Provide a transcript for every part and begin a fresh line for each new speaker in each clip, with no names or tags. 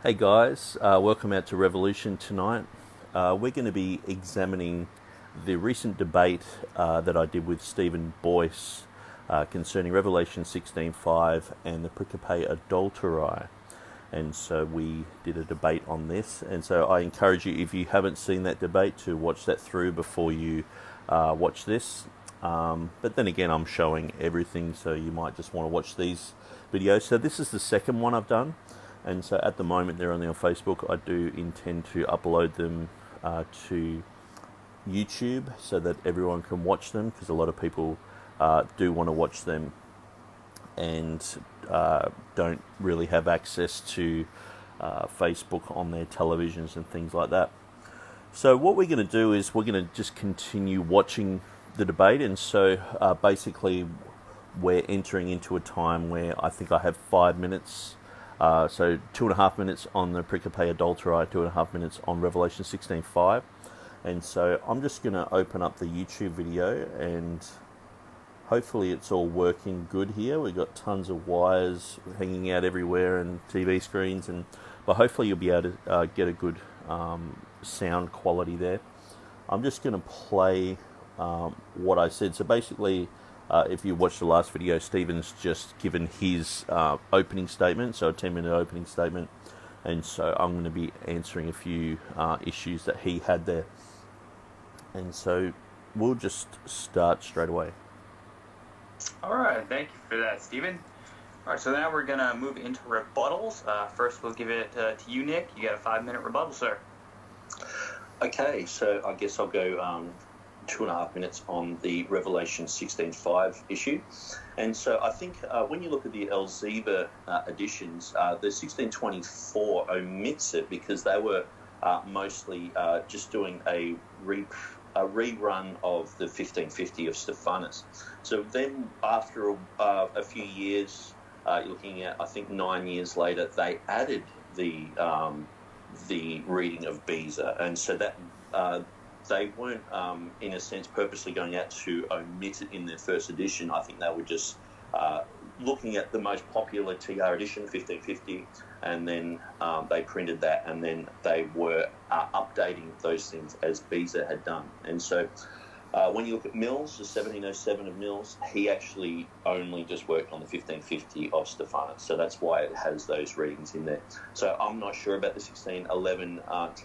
Hey guys, welcome out to Revolution tonight. We're going to be examining the recent debate that I did with Stephen Boyce concerning Revelation 16:5 and the Pericope Adulteri. And so we did a debate on this. And so I encourage you, if you haven't seen that debate, to watch that through before you watch this. But then again, I'm showing everything, so you might just want to watch these videos. So this is the second one I've done. And so at the moment they're only on Facebook. I do intend to upload them to YouTube so that everyone can watch them, because a lot of people do want to watch them and don't really have access to Facebook on their televisions and things like that. So what we're going to do is we're going to just continue watching the debate. And so basically we're entering into a time where I think I have 5 minutes. So 2.5 minutes on the Pericope Adulteri, 2.5 minutes on Revelation 16:5. And so I'm just going to open up the YouTube video, and hopefully it's all working good here. We've got tons of wires hanging out everywhere and TV screens, but hopefully you'll be able to get a good sound quality there. I'm just going to play what I said. So basically, if you watched the last video, Stephen's just given his opening statement, so a 10-minute opening statement, and so I'm going to be answering a few issues that he had there. And so we'll just start straight away.
All right, thank you for that, Stephen. All right, so now we're going to move into rebuttals. First, we'll give it to you, Nick. You got a 5-minute rebuttal, sir.
Okay, so I guess I'll go 2.5 minutes on the Revelation 16:5 issue. And so I think when you look at the Elzeva editions, the 1624 omits it because they were mostly just doing a rerun of the 1550 of Stephanus. So then after a few years, looking at I think 9 years later, they added the reading of Beza, and so that they weren't, in a sense, purposely going out to omit it in their first edition. I think they were just looking at the most popular TR edition, 1550, and then they printed that, and then they were updating those things as Beza had done. And so when you look at Mills, the 1707 of Mills, he actually only just worked on the 1550 of Stephanus. So that's why it has those readings in there. So I'm not sure about the 1611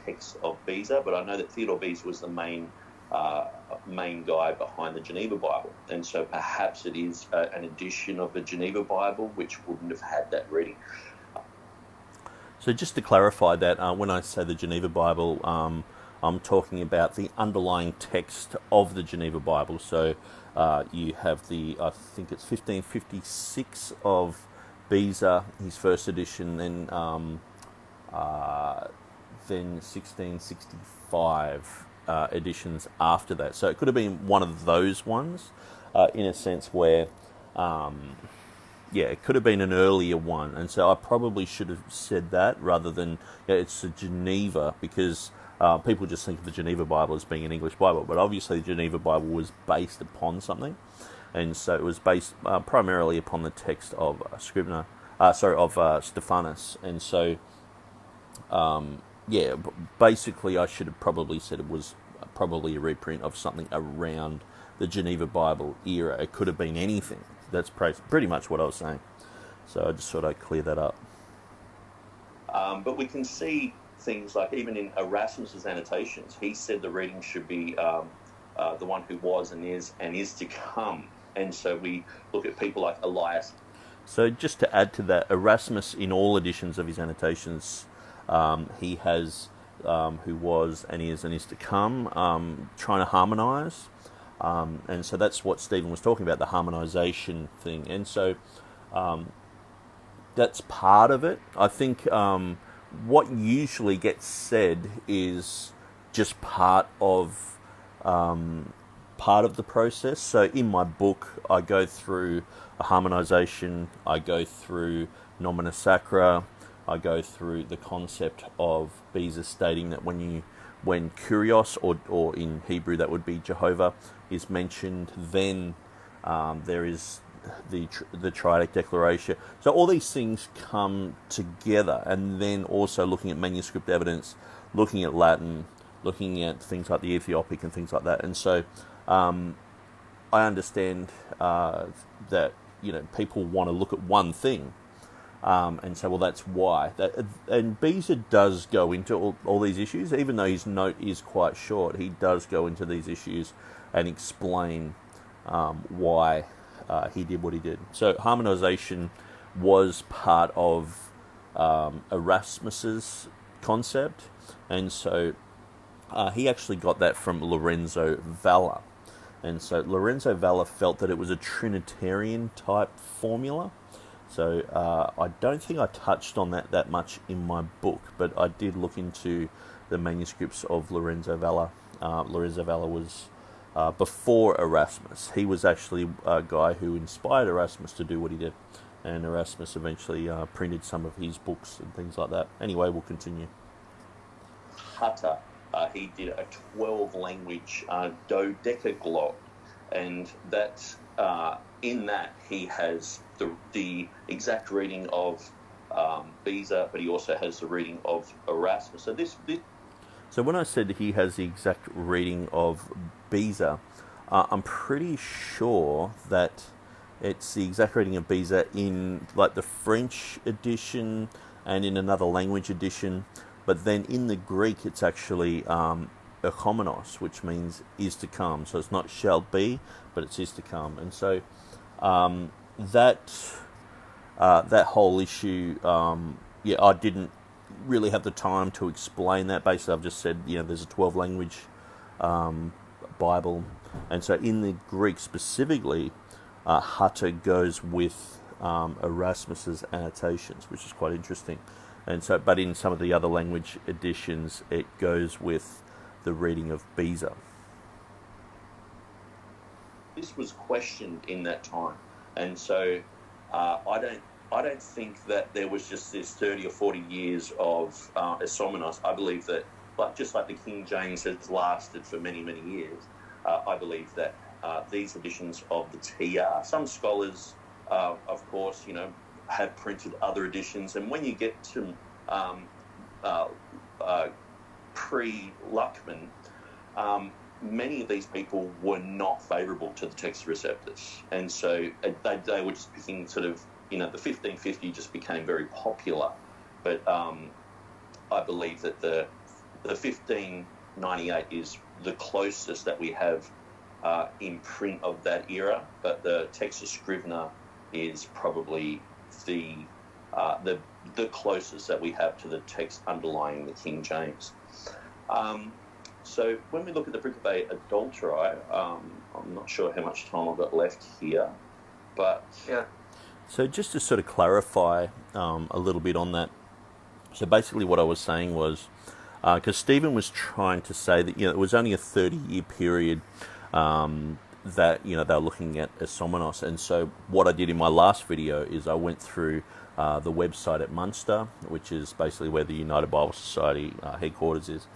text of Beza, but I know that Theodore Beza was the main guy behind the Geneva Bible. And so perhaps it is an edition of the Geneva Bible which wouldn't have had that reading.
So just to clarify that, when I say the Geneva Bible, I'm talking about the underlying text of the Geneva Bible. So you have I think it's 1556 of Beza, his first edition, then 1665 editions after that. So it could have been one of those ones, in a sense where, it could have been an earlier one. And so I probably should have said that rather than it's a Geneva, because people just think of the Geneva Bible as being an English Bible, but obviously the Geneva Bible was based upon something, and so it was based primarily upon the text of Stephanus. And so, basically I should have probably said it was probably a reprint of something around the Geneva Bible era. It could have been anything. That's pretty much what I was saying. So I just thought I'd clear that up.
But we can see things like even in Erasmus's annotations, he said the reading should be the one who was and is to come. And so we look at people like Elias.
So just to add to that, Erasmus, in all editions of his annotations, he has who was and is to come, trying to harmonise. And so that's what Stephen was talking about, the harmonisation thing. And so that's part of it. I think what usually gets said is just part of the process. So in my book, I go through a harmonisation, I go through nomina sacra, I go through the concept of Beza stating that when Kurios, or in Hebrew that would be Jehovah, is mentioned, then there is the Triadic Declaration. So all these things come together, and then also looking at manuscript evidence, looking at Latin, looking at things like the Ethiopic and things like that. And so I understand that people want to look at one thing. And so, well, that's why. And Beza does go into all these issues, even though his note is quite short. He does go into these issues and explain why he did what he did. So harmonization was part of Erasmus's concept, and so he actually got that from Lorenzo Valla. And so Lorenzo Valla felt that it was a Trinitarian type formula. So I don't think I touched on that much in my book, but I did look into the manuscripts of Lorenzo Valla. Lorenzo Valla was before Erasmus. He was actually a guy who inspired Erasmus to do what he did, and Erasmus eventually printed some of his books and things like that. Anyway, we'll continue.
Hutter, he did a 12-language dodecaglot, and that in that he has the exact reading of Beza, but he also has the reading of Erasmus. So
So when I said he has the exact reading of Beza, I'm pretty sure that it's the exact reading of Beza in like the French edition and in another language edition, but then in the Greek it's actually Echomenos, which means is to come. So it's not shall be, but it's is to come. And so that whole issue, I didn't really have the time to explain that. Basically, I've just said, there's a 12-language Bible, and so in the Greek specifically, Hutter goes with Erasmus's annotations, which is quite interesting. And so, but in some of the other language editions, it goes with the reading of Beza.
This was questioned in that time, and so I don't think that there was just this 30 or 40 years of Esomenos. I believe that, just like the King James has lasted for many, many years, I believe that these editions of the TR, some scholars, of course, have printed other editions, and when you get to pre-Luckman, many of these people were not favourable to the text receptors, and so they were just picking sort of, the 1550 just became very popular. But I believe that the 1598 is the closest that we have in print of that era, but the Textus Scrivener is probably the closest that we have to the text underlying the King James. So when we look at the Principe Adulterae, I'm not sure how much time I've got left here, but
yeah.
So just to sort of clarify a little bit on that, so basically what I was saying was, because Stephen was trying to say that it was only a 30-year period that they were looking at Esomenos, and so what I did in my last video is I went through the website at Munster, which is basically where the United Bible Society headquarters is.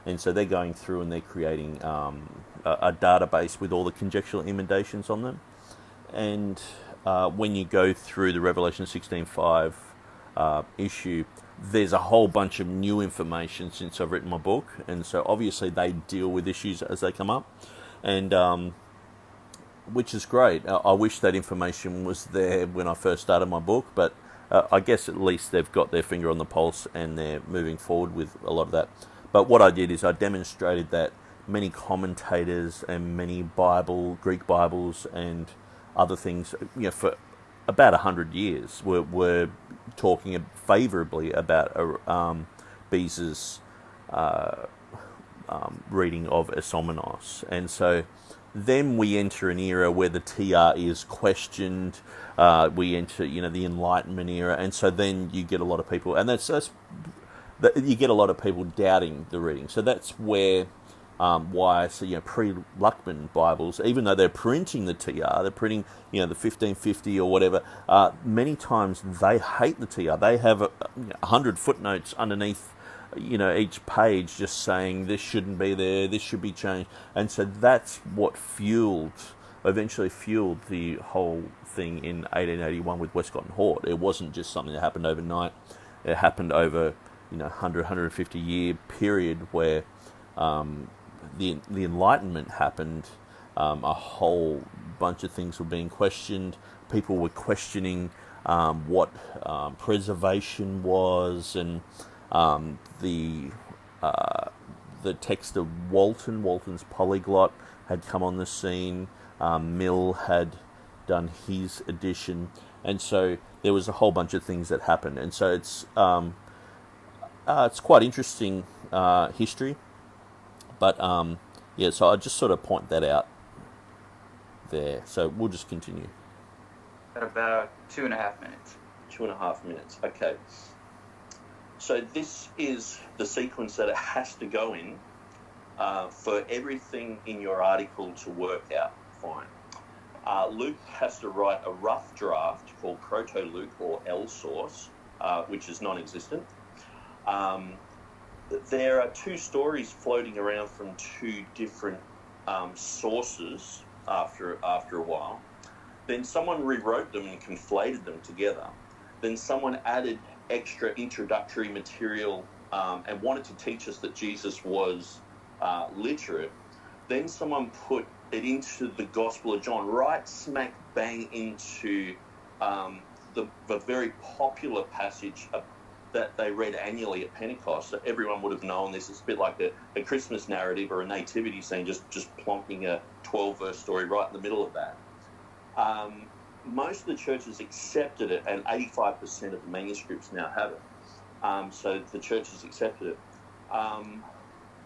And so they're going through and they're creating a database with all the conjectural emendations on them. And when you go through the Revelation 16:5 issue, there's a whole bunch of new information since I've written my book. And so obviously they deal with issues as they come up, and which is great. I wish that information was there when I first started my book, but I guess at least they've got their finger on the pulse and they're moving forward with a lot of that. But what I did is I demonstrated that many commentators and many Greek Bibles and other things, for about 100 years were talking favourably about Beza's reading of Esomenos. And so then we enter an era where the TR is questioned. We enter, the Enlightenment era, and so then you get a lot of people, and you get a lot of people doubting the reading. So that's where why pre-Luckman Bibles, even though they're printing the TR, they're printing the 1550 or whatever, many times they hate the TR. They have 100 footnotes underneath each page just saying this shouldn't be there, this should be changed. And so that's what fueled eventually fueled the whole thing in 1881 with Westcott and Hort. It wasn't just something that happened overnight. It happened over 150 year period where the Enlightenment happened. A whole bunch of things were being questioned. People were questioning what preservation was, and the text of Walton's polyglot had come on the scene. Mill had done his edition, and so there was a whole bunch of things that happened. And so it's quite interesting history, but yeah. So I just sort of point that out there. So we'll just continue.
At about 2.5 minutes.
2.5 minutes. Okay. So this is the sequence that it has to go in for everything in your article to work out fine. Luke has to write a rough draft called Proto-Luke or L-Source, which is non-existent. There are two stories floating around from two different sources after a while. Then someone rewrote them and conflated them together. Then someone added extra introductory material and wanted to teach us that Jesus was literate. Then someone put it into the Gospel of John, right smack bang into the very popular passage that they read annually at Pentecost. So everyone would have known this. It's a bit like a Christmas narrative or a nativity scene, just plonking a 12-verse story right in the middle of that. Most of the churches accepted it, and 85% of the manuscripts now have it. So the churches accepted it.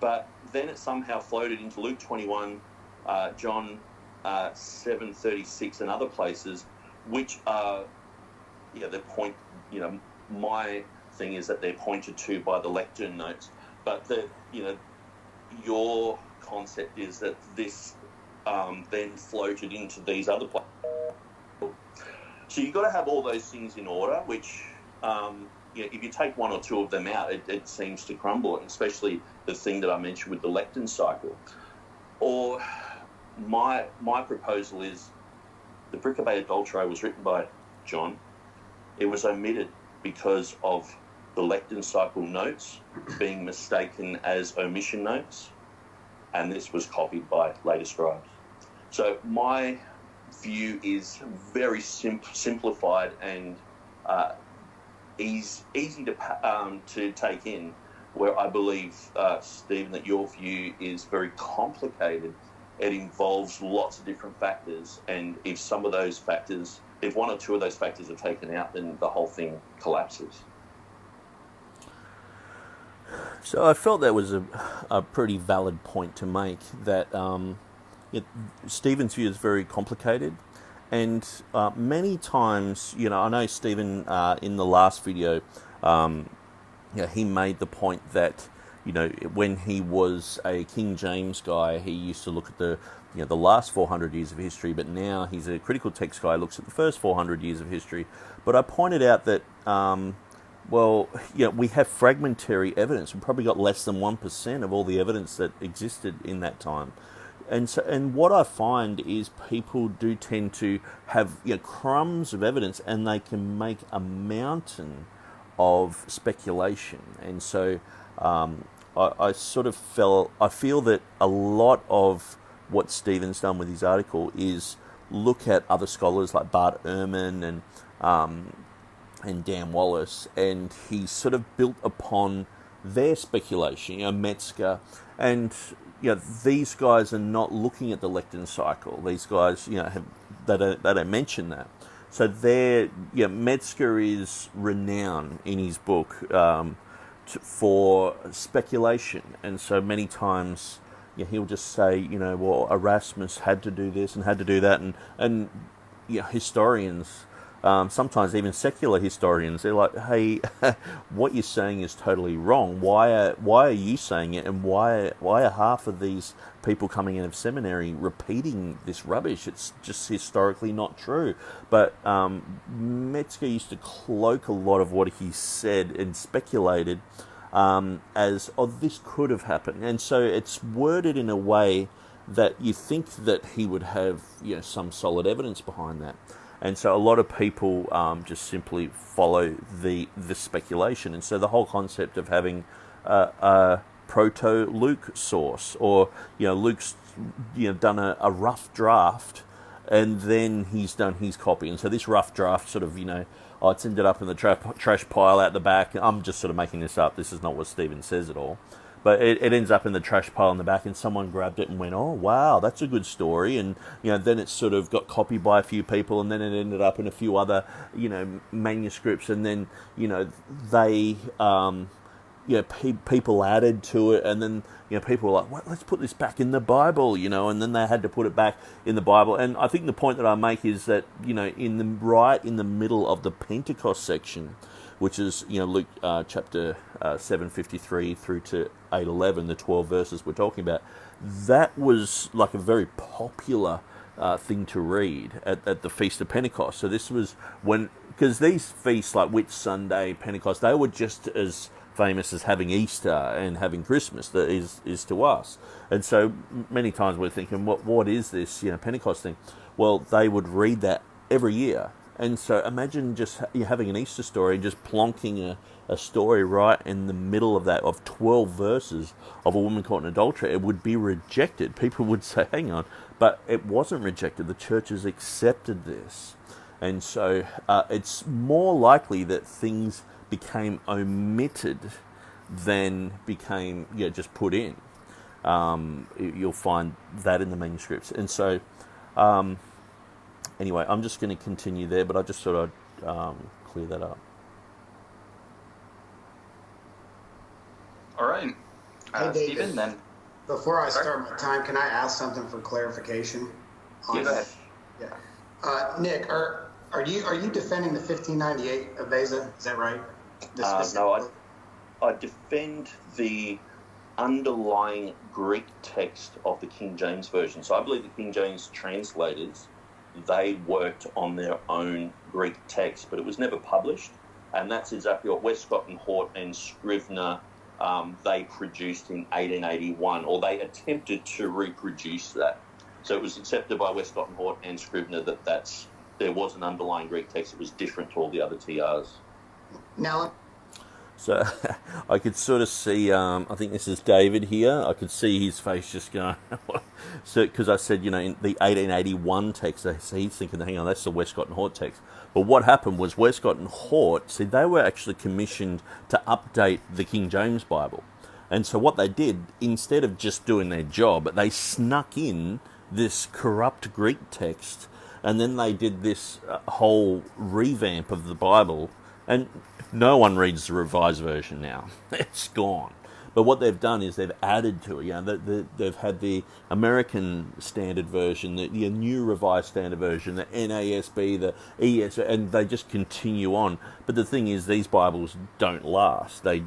But then it somehow floated into Luke 21, John 7:36, and other places, which are, they point, my thing is that they're pointed to by the lectern notes. But your concept is that this then floated into these other places. So you've got to have all those things in order, which, if you take one or two of them out, it seems to crumble, and especially the thing that I mentioned with the lectern cycle. Or my proposal is the Principe Adulterae was written by John. It was omitted because of the lectern cycle notes being mistaken as omission notes, and this was copied by later scribes. So my view is very simplified and easy to take in, where I believe, Stephen, that your view is very complicated. It involves lots of different factors, and if one or two of those factors are taken out, then the whole thing collapses.
So I felt that was a pretty valid point to make, that Stephen's view is very complicated, and many times, I know Stephen in the last video, he made the point that, when he was a King James guy, he used to look at the last 400 years of history, but now he's a critical text guy, looks at the first 400 years of history. But I pointed out that, we have fragmentary evidence. We've probably got less than 1% of all the evidence that existed in that time. And what I find is people do tend to have crumbs of evidence, and they can make a mountain of speculation. And so I feel that a lot of what Stephen's done with his article is look at other scholars like Bart Ehrman and Dan Wallace, and he's sort of built upon their speculation, Metzger, and these guys are not looking at the lectern cycle. These guys, they don't mention that. So Metzger is renowned in his book for speculation, and so many times he'll just say, Erasmus had to do this and had to do that, and historians, sometimes even secular historians, they're like, hey, what you're saying is totally wrong. Why are you saying it, and why are half of these people coming out of seminary repeating this rubbish? It's just historically not true. But Metzger used to cloak a lot of what he said and speculated as, this could have happened. And so it's worded in a way that you think that he would have some solid evidence behind that. And so a lot of people just simply follow the speculation. And so the whole concept of having a proto-Luke source, or Luke's done a rough draft, and then he's done his copy. And so this rough draft sort of it's ended up in the trash pile out the back. I'm just sort of making this up. This is not what Stephen says at all. But it ends up in the trash pile in the back, and someone grabbed it and went, "Oh, wow, that's a good story." And then it sort of got copied by a few people, and then it ended up in a few other manuscripts, and then they people added to it, and then people were like, "What? Let's put this back in the Bible," and then they had to put it back in the Bible. And I think the point that I make is that in the middle of the Pentecost section, which is Luke chapter 7:53 through to 8:11, the 12 verses we're talking about, that was like a very popular thing to read at the Feast of Pentecost. So this was because these feasts like Whit Sunday, Pentecost, they were just as famous as having Easter and having Christmas that is to us. And so many times we're thinking, what is this Pentecost thing? Well, they would read that every year. And so imagine just having an Easter story and just plonking a story right in the middle of that, of 12 verses of a woman caught in adultery. It would be rejected. People would say, hang on, but it wasn't rejected. The churches accepted this. And so it's more likely that things became omitted than became just put in. You'll find that in the manuscripts. And so anyway, I'm just going to continue there, but I just thought I'd clear that up.
All right.
Hey, David,
Stephen, then.
Before I start my time, can I ask something for clarification?
Yeah, go ahead.
Yeah. Nick, are you defending the 1598 of Beza? Is that right?
No, I defend the underlying Greek text of the King James Version. So I believe the King James translators, they worked on their own Greek text, but it was never published. And that's exactly what Westcott and Hort and Scrivener, they produced in 1881, or they attempted to reproduce that. So it was accepted by Westcott and Hort and Scrivener that there was an underlying Greek text that was different to all the other TRs.
Now,
so I could sort of see, I think this is David here, I could see his face just going, so because I said, in the 1881 text, so he's thinking, hang on, that's the Westcott and Hort text. But what happened was Westcott and Hort, see, they were actually commissioned to update the King James Bible. And so what they did, instead of just doing their job, they snuck in this corrupt Greek text, and then they did this whole revamp of the Bible. And no one reads the Revised Version now. It's gone. But what they've done is they've added to it. They've had the American Standard Version, the New Revised Standard Version, the NASB, the ES, and they just continue on. But the thing is, these Bibles don't last. They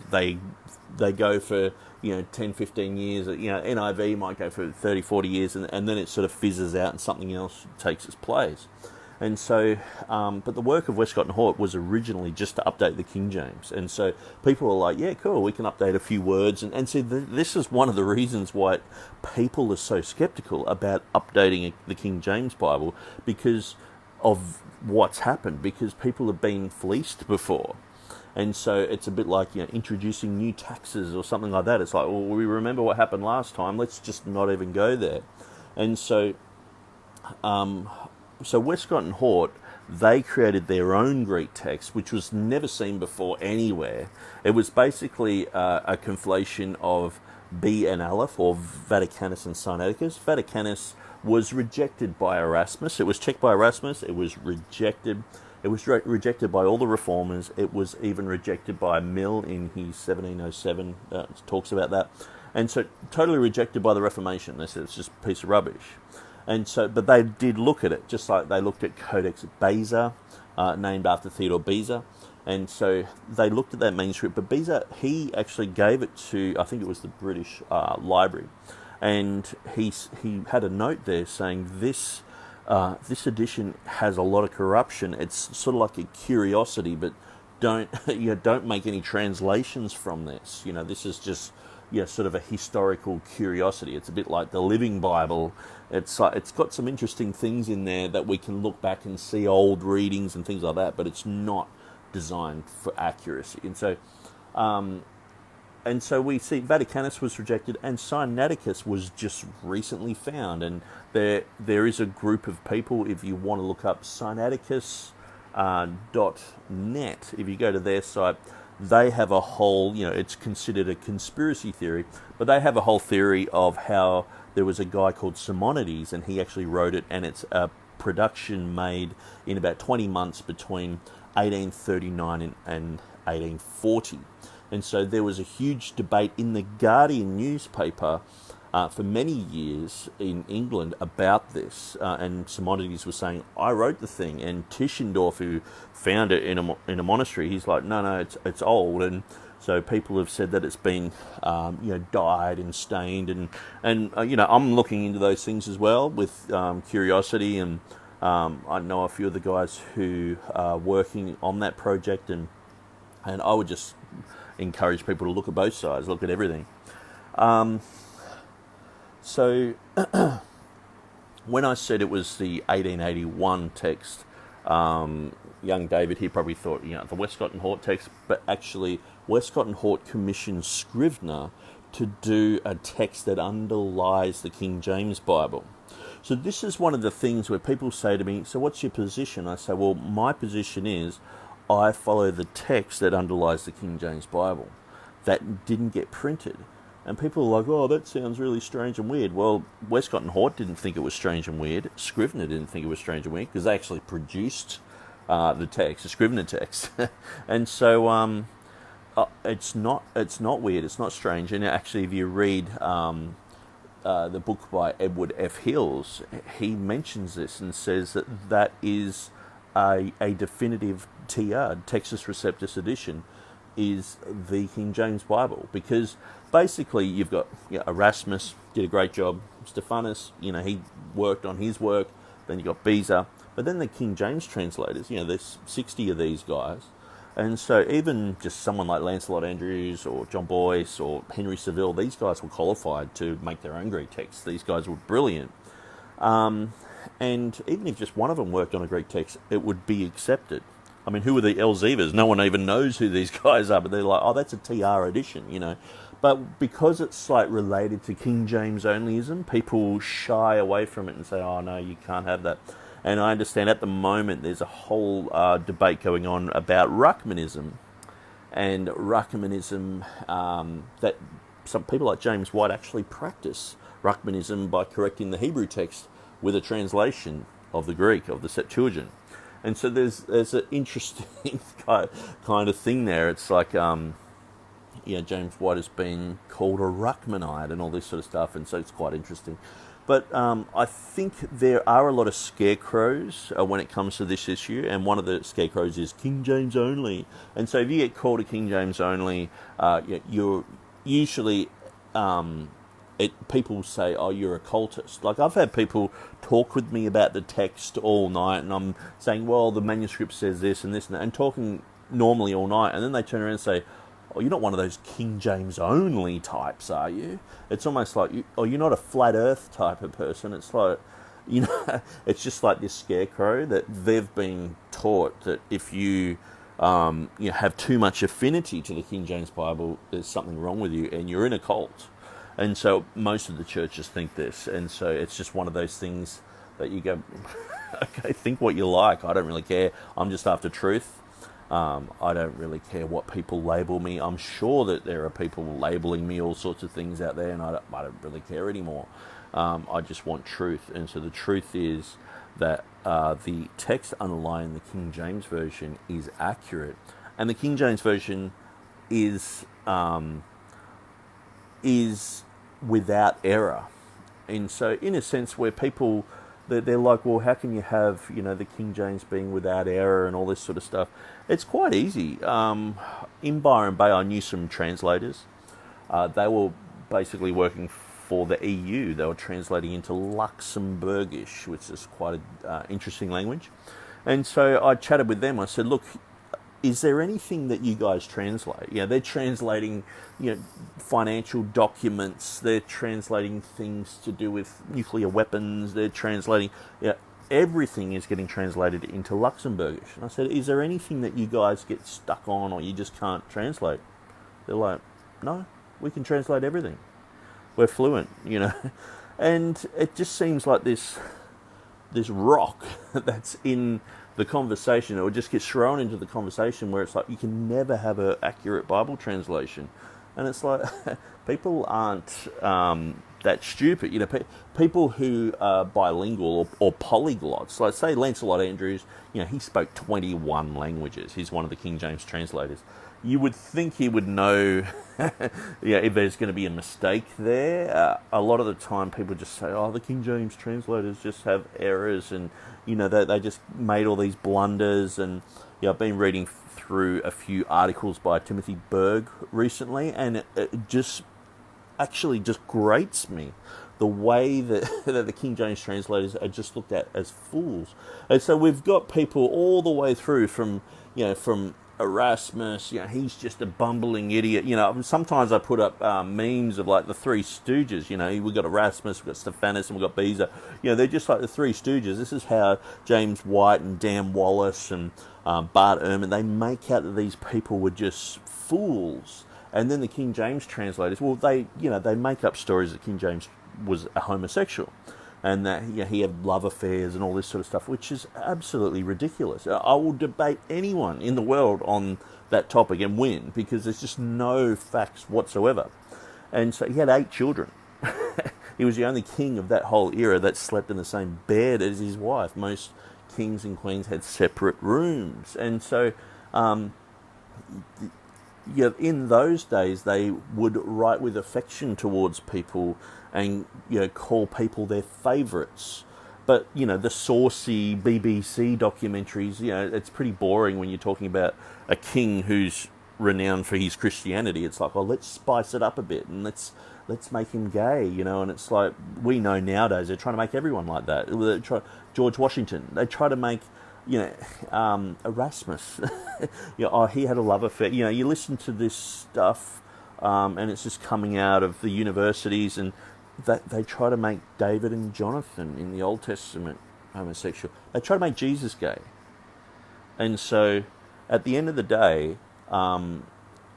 go for 10, 15 years. NIV might go for 30, 40 years, and then it sort of fizzes out and something else takes its place. And so, but the work of Westcott and Hort was originally just to update the King James. And so people were like, yeah, cool, we can update a few words. And see, this is one of the reasons why people are so skeptical about updating the King James Bible, because of what's happened, because people have been fleeced before. And so it's a bit like introducing new taxes or something like that. It's like, well, we remember what happened last time, let's just not even go there. And so Westcott and Hort, they created their own Greek text, which was never seen before anywhere. It was basically a conflation of B and Aleph, or Vaticanus and Sinaiticus. Vaticanus was rejected by Erasmus. It was checked by Erasmus. It was rejected. It was rejected by all the reformers. It was even rejected by Mill in his 1707. Talks about that. And so totally rejected by the Reformation. They said it's just a piece of rubbish. And so, but they did look at it, just like they looked at Codex Beza, named after Theodore Beza. And so they looked at that manuscript. But Beza, he actually gave it to, I think it was the British Library. And he had a note there saying this edition has a lot of corruption. It's sort of like a curiosity, but don't make any translations from this. This is just sort of a historical curiosity. It's a bit like the Living Bible. It's got some interesting things in there that we can look back and see old readings and things like that, but it's not designed for accuracy. And so we see Vaticanus was rejected, and Sinaiticus was just recently found. And there is a group of people, if you want to look up Sinaiticus.net, if you go to their site, they have a whole, it's considered a conspiracy theory, but they have a whole theory of how there was a guy called Simonides, and he actually wrote it, and it's a production made in about 20 months between 1839 and 1840. And so there was a huge debate in the Guardian newspaper for many years in England about this. And Simonides was saying, I wrote the thing. And Tischendorf, who found it in a monastery, he's like, no, it's old. And so people have said that it's been, dyed and stained. And I'm looking into those things as well with curiosity. And I know a few of the guys who are working on that project. And I would just encourage people to look at both sides, look at everything. So when I said it was the 1881 text, young David here probably thought, the Westcott and Hort text, but actually Westcott and Hort commissioned Scrivener to do a text that underlies the King James Bible. So this is one of the things where people say to me, so what's your position? I say, well, my position is I follow the text that underlies the King James Bible. That didn't get printed. And people are like, oh, that sounds really strange and weird. Well, Westcott and Hort didn't think it was strange and weird. Scrivener didn't think it was strange and weird because they actually produced the text, the Scrivener text. And so it's not weird, it's not strange. And actually, if you read the book by Edward F. Hills, he mentions this and says that is a definitive TR, Textus Receptus edition, is the King James Bible, because basically you've got Erasmus did a great job, Stephanus, he worked on his work, then you got Beza, but then the King James translators, there's 60 of these guys, and so even just someone like Lancelot Andrews or John Boyce or Henry Saville, these guys were qualified to make their own Greek texts. These guys were brilliant. And even if just one of them worked on a Greek text, it would be accepted. I mean, who are the Elzevas? No one even knows who these guys are, but they're like, oh, that's a TR edition, But because it's related to King James onlyism, people shy away from it and say, oh, no, you can't have that. And I understand at the moment there's a whole debate going on about Ruckmanism. And Ruckmanism, that some people like James White actually practice Ruckmanism by correcting the Hebrew text with a translation of the Greek, of the Septuagint. And so there's an interesting kind of thing there. It's like, James White has been called a Ruckmanite and all this sort of stuff, and so it's quite interesting. But I think there are a lot of scarecrows when it comes to this issue, and one of the scarecrows is King James only. And so if you get called a King James only, you're usually... people say, oh, you're a cultist. Like, I've had people talk with me about the text all night, and I'm saying, well, the manuscript says this and this and that, and talking normally all night, and then they turn around and say, oh, you're not one of those King James only types, are you? It's almost like, you're not a flat earth type of person. It's like, it's just like this scarecrow that they've been taught that if you have too much affinity to the King James Bible, there's something wrong with you, and you're in a cult. And so most of the churches think this, and so it's just one of those things that you go, okay, think what you like. I don't really care. I'm just after truth. I don't really care what people label me. I'm sure that there are people labeling me all sorts of things out there, and I don't really care anymore. I just want truth. And so the truth is that the text underlying the King James Version is accurate. And the King James Version is without error. And so in a sense where people, they're like, well, how can you have, the King James being without error and all this sort of stuff? It's quite easy. In Byron Bay, I knew some translators. They were basically working for the EU. They were translating into Luxembourgish, which is quite an interesting language. And so I chatted with them. I said, look, is there anything that you guys translate? They're translating, financial documents. They're translating things to do with nuclear weapons. They're translating, everything is getting translated into Luxembourgish. And I said, is there anything that you guys get stuck on or you just can't translate? They're like, no, we can translate everything. We're fluent, And it just seems like this rock that's in the conversation, or just gets thrown into the conversation where it's like you can never have an accurate Bible translation. And it's like, people aren't that stupid. People who are bilingual or polyglots, like say Lancelot Andrews, he spoke 21 languages. He's one of the King James translators. You would think he would know if there's going to be a mistake there. A lot of the time people just say, oh, the King James translators just have errors, and they just made all these blunders. And I've been reading through a few articles by Timothy Berg recently, and it just grates me the way that the King James translators are just looked at as fools. And so we've got people all the way through from Erasmus, he's just a bumbling idiot. Sometimes I put up memes of like the Three Stooges. We've got Erasmus, we've got Stephanus, and we've got Beza. They're just like the Three Stooges. This is how James White and Dan Wallace and Bart Ehrman, they make out that these people were just fools. And then the King James translators, well, they make up stories that King James was a homosexual, and that he had love affairs and all this sort of stuff, which is absolutely ridiculous. I will debate anyone in the world on that topic and win, because there's just no facts whatsoever. And so he had 8 children. He was the only king of that whole era that slept in the same bed as his wife. Most kings and queens had separate rooms. And so in those days, they would write with affection towards people and call people their favourites. But the saucy BBC documentaries, it's pretty boring when you're talking about a king who's renowned for his Christianity. It's like, well, let's spice it up a bit and let's make him gay, And it's like, we know nowadays they're trying to make everyone like that. George Washington, they try to make Erasmus. He had a love affair. You listen to this stuff, and it's just coming out of the universities, and they try to make David and Jonathan in the Old Testament homosexual. They try to make Jesus gay. And so, at the end of the day,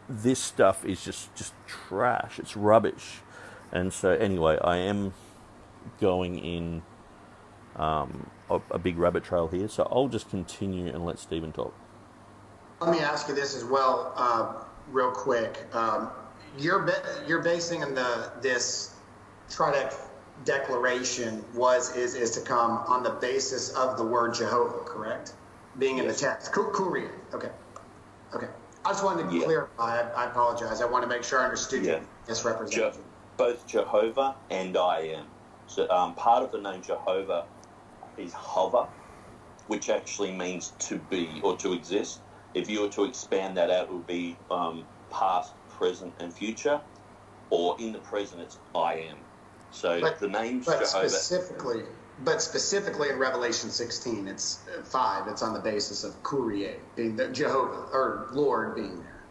this stuff is just trash. It's rubbish. And so, anyway, I am going in a big rabbit trail here, so I'll just continue and let Stephen talk.
Let me ask you this as well, real quick. You're basing on this Trident Declaration is to come on the basis of the word Jehovah, correct? Being in the text. Korea. Okay. I just wanted to clarify. I apologize. I want to make sure I understood you misrepresented.
Both Jehovah and I am. So part of the name Jehovah is hover, which actually means to be or to exist. If you were to expand that out, it would be past, present, and future. Or in the present, it's I am. So the name's Jehovah. Specifically in Revelation 16, it's 5. It's on the basis of Kyrie, being the Jehovah, or Lord being there.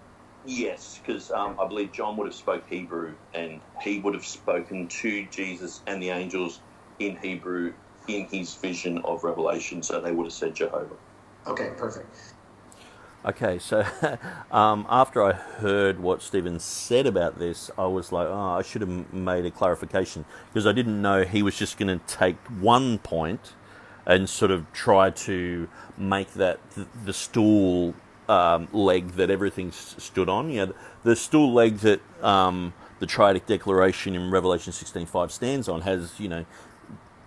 Yes, because I believe John would have spoke Hebrew, and he would have spoken to Jesus and the angels in Hebrew in his vision of Revelation, so they would have said Jehovah. Okay, perfect.
Okay, so after I heard what Stephen said about this, I was like, I should have made a clarification, because I didn't know he was just going to take one point and sort of try to make that the stool leg that everything stood on. The stool leg that the Trident Declaration in Revelation 16:5 stands on has,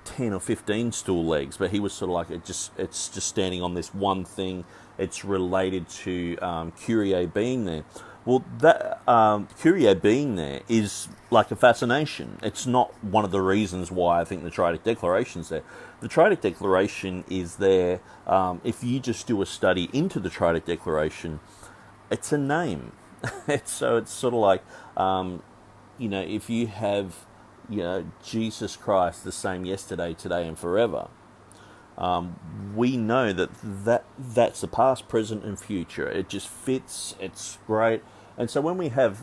10 or 15 stool legs, but he was sort of like, it's just standing on this one thing. It's related to Kyrie being there. Well, that Kyrie being there is like a fascination. It's not one of the reasons why I think the Trident Declaration's there. The Trident Declaration is there. If you just do a study into the Trident Declaration, it's a name. It's sort of like, if you have, Jesus Christ the same yesterday, today, and forever, we know that's the past, present, and future. It just fits. It's great. And so when we have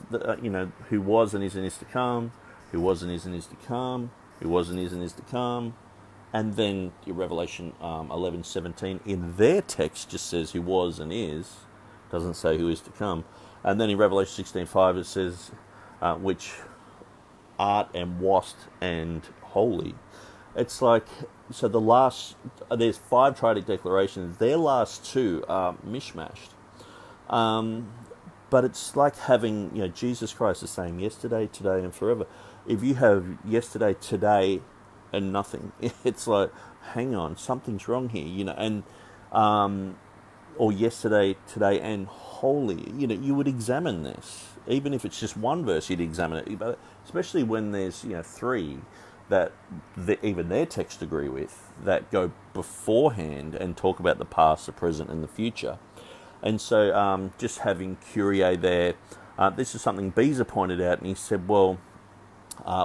who was and is and is to come, who was and is to come, who was and is to come, and then your Revelation 11:17 in their text just says who was and is, doesn't say who is to come. And then in Revelation 16:5 it says which art and wast and holy. It's like, so there's 5 triadic declarations. Their last 2 are mishmashed. But it's like having, Jesus Christ the same yesterday, today, and forever. If you have yesterday, today, and nothing, it's like, hang on, something's wrong here, and or yesterday, today, and holy. You would examine this. Even if it's just one verse, you'd examine it. But especially when there's 3 that even their text agree with, that go beforehand and talk about the past, the present, and the future. And so just having Kyrie there, this is something Beezer pointed out, and he said, well,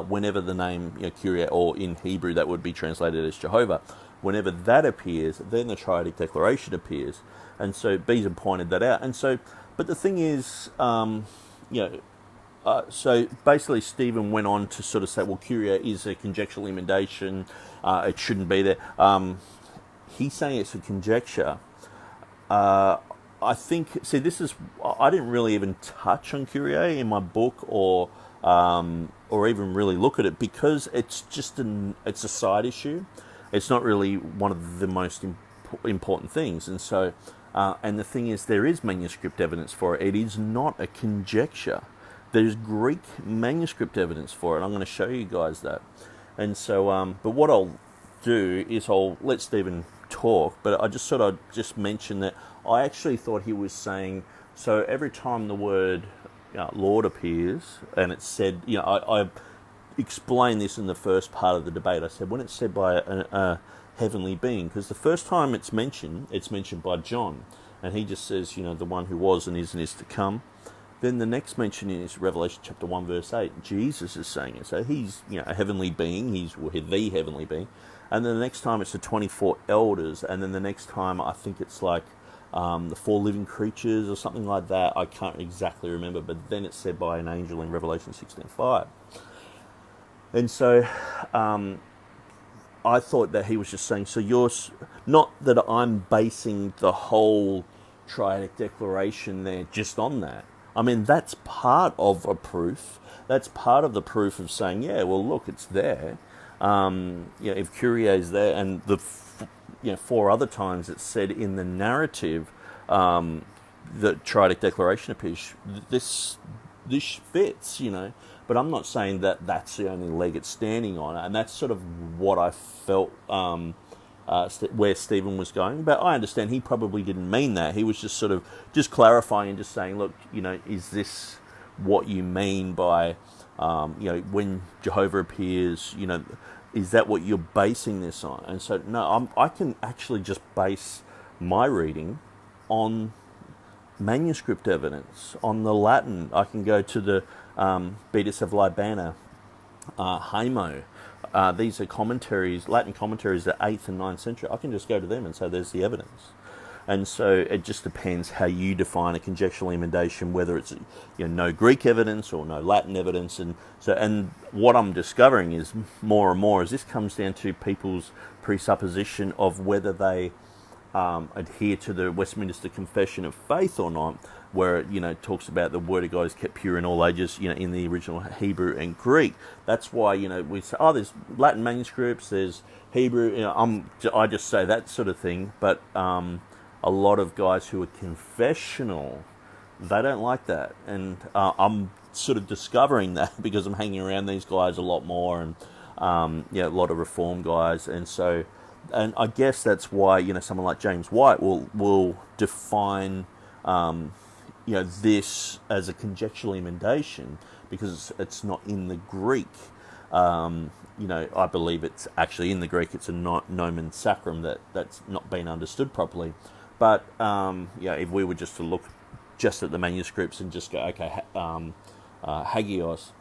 whenever the name Kyrie, or in Hebrew that would be translated as Jehovah, whenever that appears, then the triadic declaration appears. And so Beezer pointed that out. And so, but the thing is, so basically Stephen went on to sort of say, well, Kyrie is a conjectural emendation, it shouldn't be there. He's saying it's a conjecture. I think, I didn't really even touch on Kyrie in my book or even really look at it, because it's just it's a side issue. It's not really one of the most important things. And so, and the thing is, there is manuscript evidence for it. It is not a conjecture. There's Greek manuscript evidence for it. I'm going to show you guys that. And so, but what I'll do is I'll let Stephen talk, but I just thought I'd just mention that I actually thought he was saying, so every time the word Lord appears, and it's said, I explained this in the first part of the debate. I said, when it's said by a heavenly being, because the first time it's mentioned by John, and he just says, the one who was and is to come. Then the next mention is Revelation chapter 1, verse 8. Jesus is saying it. So he's, a heavenly being. He's the heavenly being. And then the next time it's the 24 elders. And then the next time I think it's like the 4 living creatures or something like that. I can't exactly remember. But then it's said by an angel in Revelation 16:5. And so I thought that he was just saying, so you're... Not that I'm basing the whole triadic declaration there just on that. I mean, that's part of a proof. That's part of the proof of saying, yeah, well, look, it's there. If Kyrie is there, and the 4 other times it's said in the narrative, the triadic declaration appears. This fits, But I'm not saying that that's the only leg it's standing on, and that's sort of what I felt. Where Stephen was going, but I understand he probably didn't mean that. He was just sort of just clarifying and just saying, look, is this what you mean by, when Jehovah appears, is that what you're basing this on? And so, no, I can actually just base my reading on manuscript evidence, on the Latin. I can go to the Beatus of Libana, Hamo. These are commentaries, Latin commentaries, the 8th and 9th century. I can just go to them and say there's the evidence. And so it just depends how you define a conjectural emendation, whether it's no Greek evidence or no Latin evidence. And what I'm discovering is more and more as this comes down to people's presupposition of whether they adhere to the Westminster Confession of Faith or not, where it talks about the Word of God is kept pure in all ages, in the original Hebrew and Greek. That's why we say, there's Latin manuscripts, there's Hebrew. I just say that sort of thing. But a lot of guys who are confessional, they don't like that, and I'm sort of discovering that because I'm hanging around these guys a lot more, and a lot of Reform guys, and so. And I guess that's why someone like James White will define this as a conjectural emendation, because it's not in the Greek. I believe it's actually in the Greek. It's a nomen sacrum that's not been understood properly. But if we were just to look just at the manuscripts and just go, okay, hagios,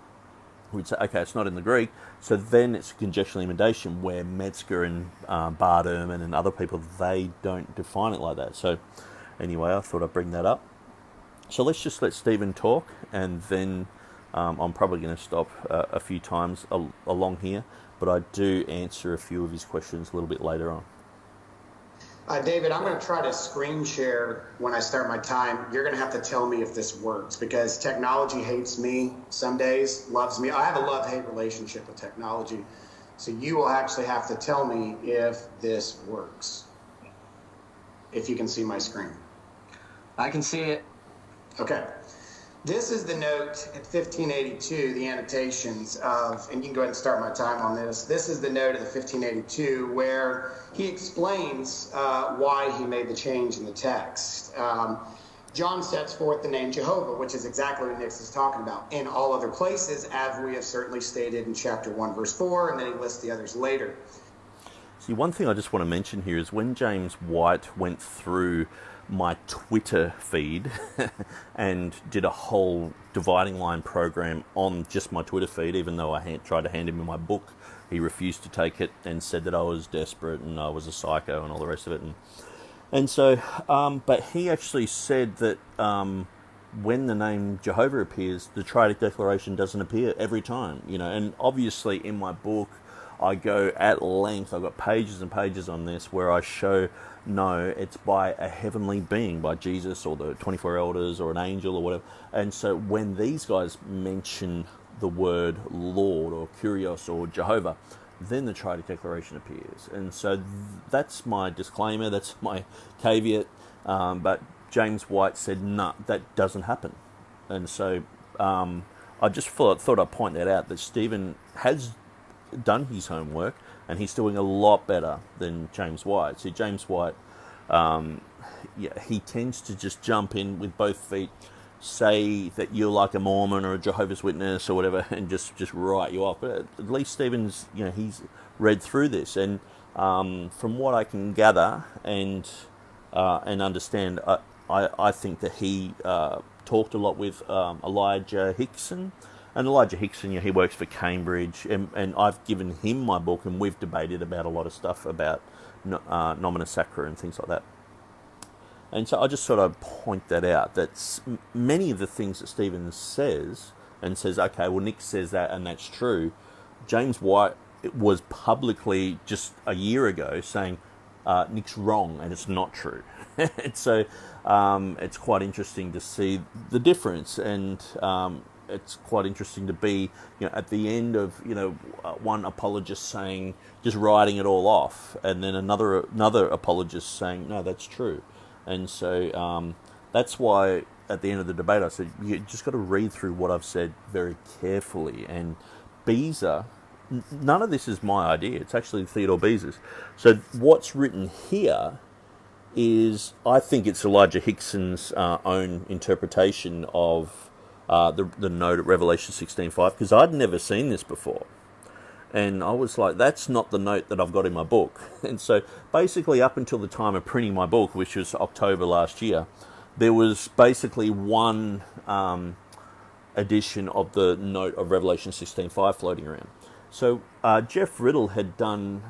we'd say, okay, it's not in the Greek. So then it's conjectural emendation, where Metzger and Bart Ehrman and other people, they don't define it like that. So anyway, I thought I'd bring that up. So let's just let Stephen talk, and then I'm probably going to stop a few times along here, but I do answer a few of his questions a little bit later on.
David, I'm going to try to screen share when I start my time. You're going to have to tell me if this works, because technology hates me some days, loves me. I have a love-hate relationship with technology. So you will actually have to tell me if this works. If you can see my screen.
I can see it.
Okay. This is the note at 1582, the annotations of, and you can go ahead and start my time on this. This is the note of the 1582 where he explains why he made the change in the text. John sets forth the name Jehovah, which is exactly what Nick's is talking about, in all other places, as we have certainly stated in chapter 1, verse 4, and then he lists the others later.
See, one thing I just want to mention here is when James White went through my Twitter feed and did a whole dividing line program on just my Twitter feed, even though I tried to hand him my book, he refused to take it and said that I was desperate and I was a psycho and all the rest of it. And so, but he actually said that when the name Jehovah appears, the Triadic Declaration doesn't appear every time, you know. And obviously in my book, I go at length, I've got pages and pages on this, where I show, no, it's by a heavenly being, by Jesus or the 24 elders or an angel or whatever. And so when these guys mention the word Lord or Kyrios or Jehovah, then the Triadic Declaration appears. And so that's my disclaimer, that's my caveat. But James White said, no, that doesn't happen. And so I just thought I'd point that out, that Stephen has done his homework and he's doing a lot better than James White. See, James White, he tends to just jump in with both feet, say that you're like a Mormon or a Jehovah's Witness or whatever, and just write you off. But at least Stephen's, he's read through this, and from what I can gather and understand, I think that he talked a lot with Elijah Hickson. And Elijah Hickson, he works for Cambridge, and I've given him my book, and we've debated about a lot of stuff about nomina sacra and things like that. And so I just sort of point that out, that many of the things that Stephen says, and says, okay, well, Nick says that, and that's true. James White was publicly just a year ago saying, Nick's wrong, and it's not true. And so it's quite interesting to see the difference, and it's quite interesting to be, at the end of, one apologist saying, just writing it all off, and then another apologist saying, no, that's true. And so that's why at the end of the debate I said, you just got to read through what I've said very carefully. And Beezer, none of this is my idea. It's actually Theodore Beezer's. So what's written here is, I think it's Elijah Hickson's own interpretation of the note at Revelation 16:5, because I'd never seen this before. And I was like, that's not the note that I've got in my book. And so basically up until the time of printing my book, which was October last year, there was basically one edition of the note of Revelation 16:5 floating around. So Jeff Riddle had done,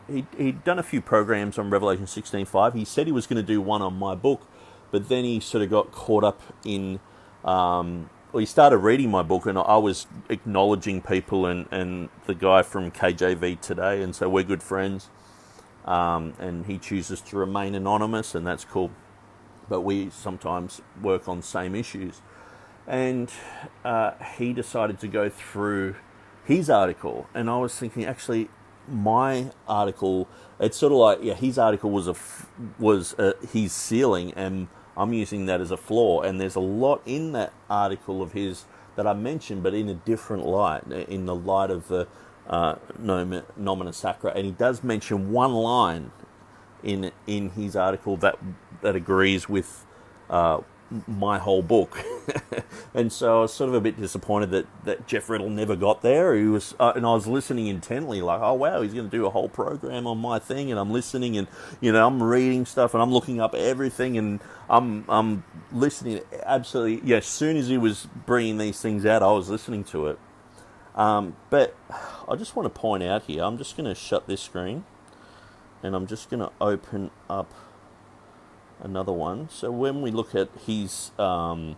he'd done a few programs on Revelation 16:5. He said he was going to do one on my book, but then he sort of got caught up in... he started reading my book, and I was acknowledging people, and the guy from KJV Today, and so we're good friends, and he chooses to remain anonymous, and that's cool, but we sometimes work on same issues. And he decided to go through his article, and I was thinking, actually, my article, it's sort of like, his article was his ceiling, and I'm using that as a flaw, and there's a lot in that article of his that I mentioned, but in a different light, in the light of the nomina sacra. And he does mention one line in his article that agrees with my whole book. And so I was sort of a bit disappointed that Jeff Riddle never got there. He was, and I was listening intently, like, oh wow, he's going to do a whole program on my thing, and I'm listening, and I'm reading stuff, and I'm looking up everything, and I'm listening absolutely. As soon as he was bringing these things out, I was listening to it, But I just want to point out here, I'm just going to shut this screen and I'm just going to open up another one. So when we look at his page,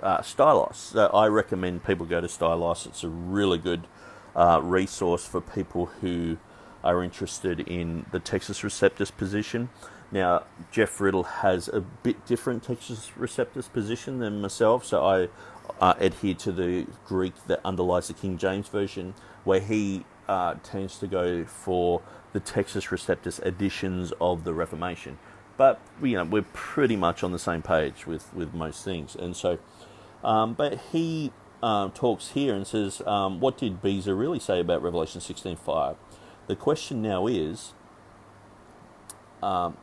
Stylos, so I recommend people go to Stylos. It's a really good resource for people who are interested in the Textus Receptus position. Now, Jeff Riddle has a bit different Textus Receptus position than myself, so I adhere to the Greek that underlies the King James Version, where he tends to go for the Textus Receptus editions of the Reformation. But we're pretty much on the same page with most things, and so. But he talks here and says, "What did Beza really say about Revelation 16:5?" The question now is, what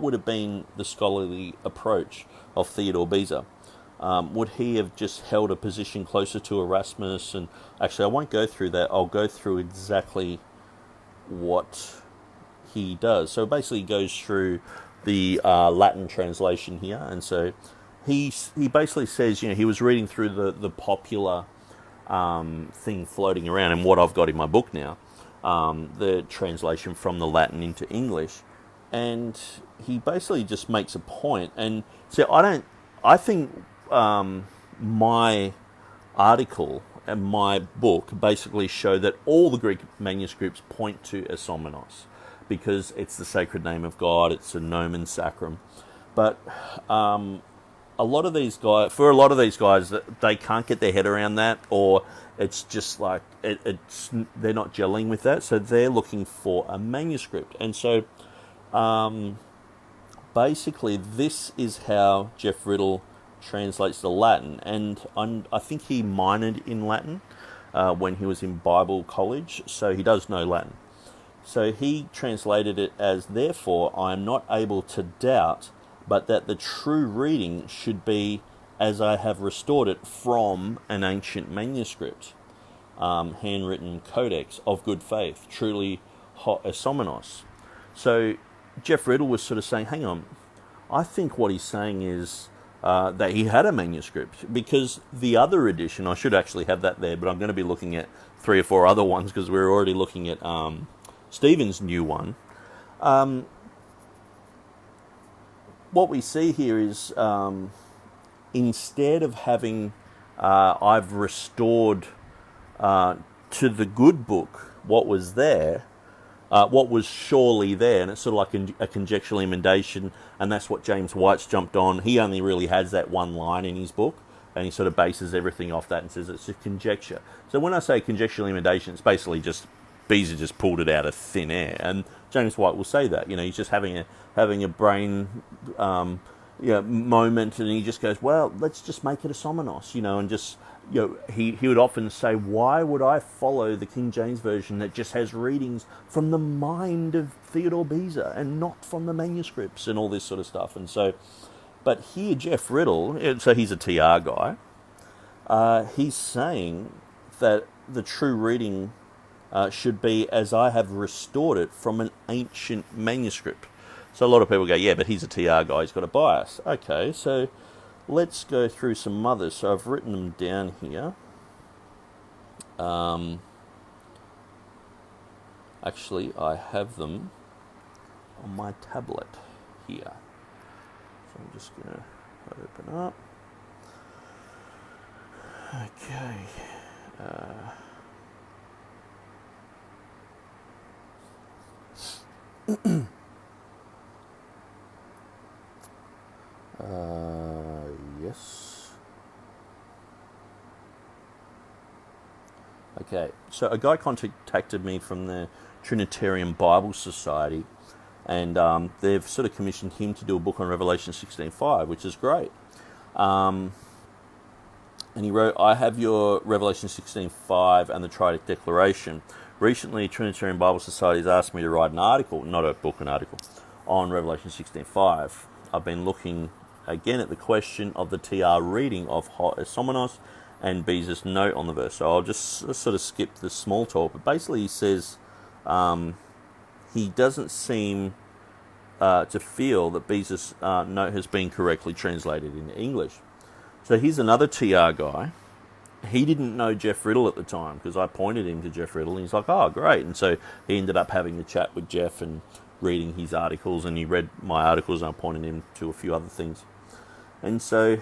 would have been the scholarly approach of Theodore Beza? Would he have just held a position closer to Erasmus? And actually, I won't go through that. I'll go through exactly what he does. So basically, he goes through the Latin translation here, and so he basically says, he was reading through the popular thing floating around, and what I've got in my book now, the translation from the Latin into English, and he basically just makes a point. And so I think my article and my book basically show that all the Greek manuscripts point to Esomenos, because it's the sacred name of God, it's a nomen sacrum. But a lot of these guys, they can't get their head around that, or it's just like they're not gelling with that, so they're looking for a manuscript. And so basically this is how Jeff Riddle translates the Latin, and I think he minored in Latin when he was in Bible college, so he does know Latin. So he translated it as, "Therefore I am not able to doubt, but that the true reading should be as I have restored it from an ancient manuscript, handwritten codex of good faith, truly hot esomenos." So Jeff Riddle was sort of saying, hang on, I think what he's saying is that he had a manuscript, because the other edition, I should actually have that there, but I'm going to be looking at 3 or 4 other ones, because we're already looking at Stephen's new one. What we see here is, instead of having I've restored to the good book what was there, what was surely there, and it's sort of like a conjectural emendation, and that's what James White's jumped on. He only really has that one line in his book, and he sort of bases everything off that and says it's a conjecture. So when I say conjectural emendation, it's basically just Beza just pulled it out of thin air, and James White will say that. He's just having a brain moment, and he just goes, well, let's just make it a somenos, and just he would often say, why would I follow the King James Version that just has readings from the mind of Theodore Beza and not from the manuscripts and all this sort of stuff. And so, but here Jeff Riddle, so he's a TR guy, he's saying that the true reading should be as I have restored it from an ancient manuscript. So a lot of people go, yeah, but he's a TR guy, he's got a bias. Okay, so let's go through some others. So I've written them down here. Actually, I have them on my tablet here. So I'm just going to open up. Okay. Yes. Okay, so a guy contacted me from the Trinitarian Bible Society, and they've sort of commissioned him to do a book on Revelation 16:5, which is great. And he wrote, I have your Revelation 16:5 and the Triadic Declaration. Recently, Trinitarian Bible Society has asked me to write an article, not a book, an article, on Revelation 16:5. I've been looking again at the question of the TR reading of Hot Esomenos and Beza's note on the verse. So I'll just sort of skip the small talk, but basically he says he doesn't seem to feel that Beza's note has been correctly translated into English. So here's another TR guy he didn't know Jeff Riddle at the time because I pointed him to Jeff Riddle, and he's like, "Oh, great!" And so he ended up having a chat with Jeff and reading his articles, and he read my articles, and I pointed him to a few other things. And so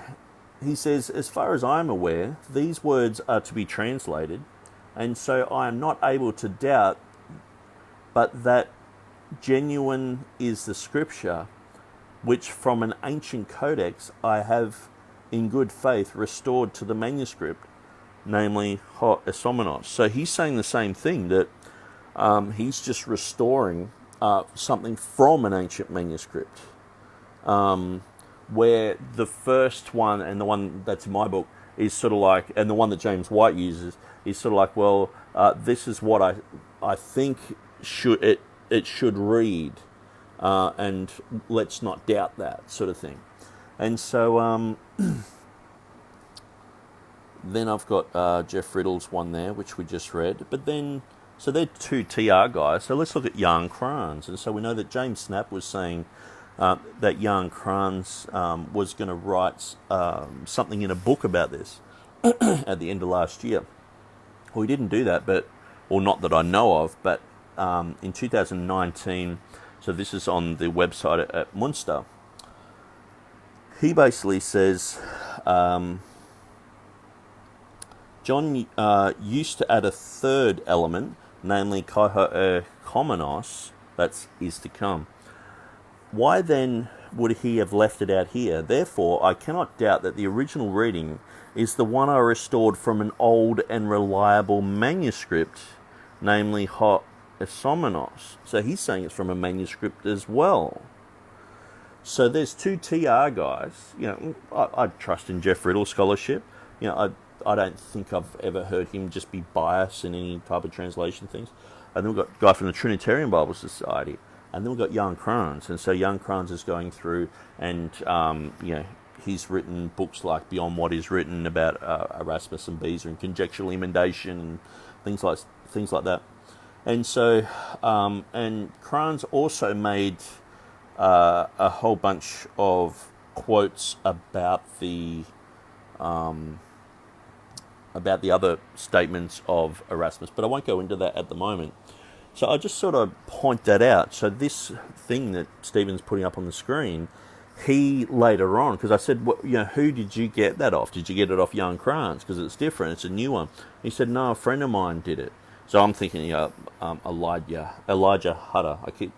he says, "As far as I'm aware, these words are to be translated, and so I am not able to doubt, but that genuine is the scripture, which from an ancient codex I have in good faith restored to the manuscript, namely ho esomenos." So he's saying the same thing, that he's just restoring something from an ancient manuscript, where the first one and the one that's in my book is sort of like, and the one that James White uses is sort of like, well, this is what I think it should read, and let's not doubt that sort of thing. And so then I've got Jeff Riddle's one there, which we just read. But then, so they're two TR guys. So let's look at Jan Kranz. And so we know that James Snap was saying that Jan Kranz was going to write something in a book about this at the end of last year. Well, he didn't do that, or not that I know of, but in 2019, so this is on the website at Munster, he basically says, John used to add a third element, namely kai komenos, that is to come. Why then would he have left it out here? Therefore, I cannot doubt that the original reading is the one I restored from an old and reliable manuscript, namely ho esomenos. So he's saying it's from a manuscript as well. So there's two TR guys. I trust in Jeff Riddle's scholarship. I don't think I've ever heard him just be biased in any type of translation things. And then we've got a guy from the Trinitarian Bible Society. And then we've got Jan Kranz. And so Jan Kranz is going through and, he's written books like Beyond What Is Written about Erasmus and Beza and conjectural emendation and things like that. And so, and Kranz also made a whole bunch of quotes about the other statements of Erasmus, but I won't go into that at the moment. So I just sort of point that out. So this thing that Stephen's putting up on the screen, he later on, because I said, who did you get that off? Did you get it off Jan Kranz? Because it's different, it's a new one. He said, no, a friend of mine did it. So I'm thinking, Elijah Hutter. I keep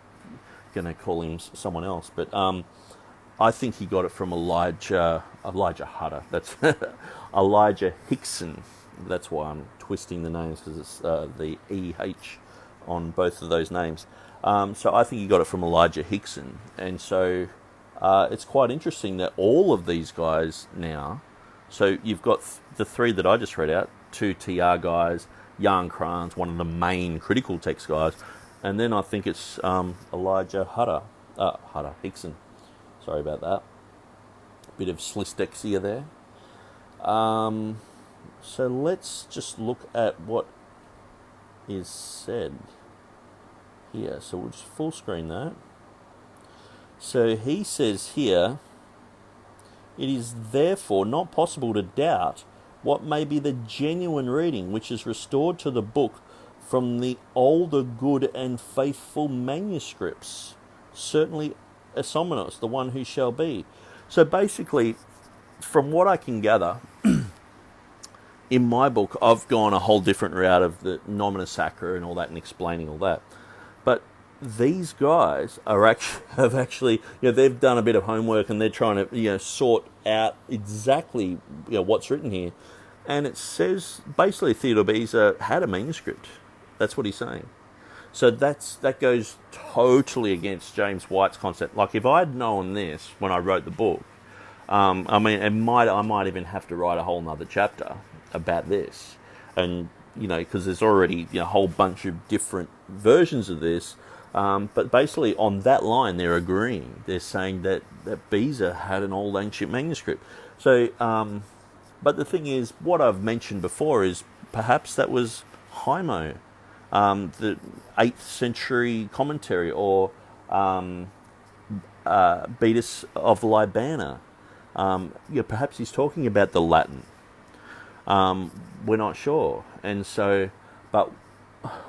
going to call him someone else, but I think he got it from Elijah Hutter. That's Elijah Hickson. That's why I'm twisting the names, because it's the EH on both of those names. So I think he got it from Elijah Hickson. And so it's quite interesting that all of these guys now, so you've got the three that I just read out, two TR guys, Jan Kranz, one of the main critical text guys, and then I think it's Elijah Hickson. Sorry about that. Bit of dyslexia there. So let's just look at what is said here. So we'll just full screen that. So he says here, it is therefore not possible to doubt what may be the genuine reading which is restored to the book from the older good and faithful manuscripts, certainly Esomenos, the one who shall be. So basically, from what I can gather, in my book, I've gone a whole different route of the nomina sacra and all that and explaining all that. But these guys have actually, they've done a bit of homework and they're trying to, sort out exactly, what's written here. And it says, basically, Theodore Beza had a manuscript. That's what he's saying. So that goes totally against James White's concept. Like, if I'd known this when I wrote the book, I might even have to write a whole nother chapter about this. And, because there's already a whole bunch of different versions of this. But basically, on that line, they're agreeing. They're saying that Beza had an old ancient manuscript. So, but the thing is, what I've mentioned before is perhaps that was Hymo, the 8th century commentary, or Beatus of Libana. Perhaps he's talking about the Latin. we're not sure. And so, but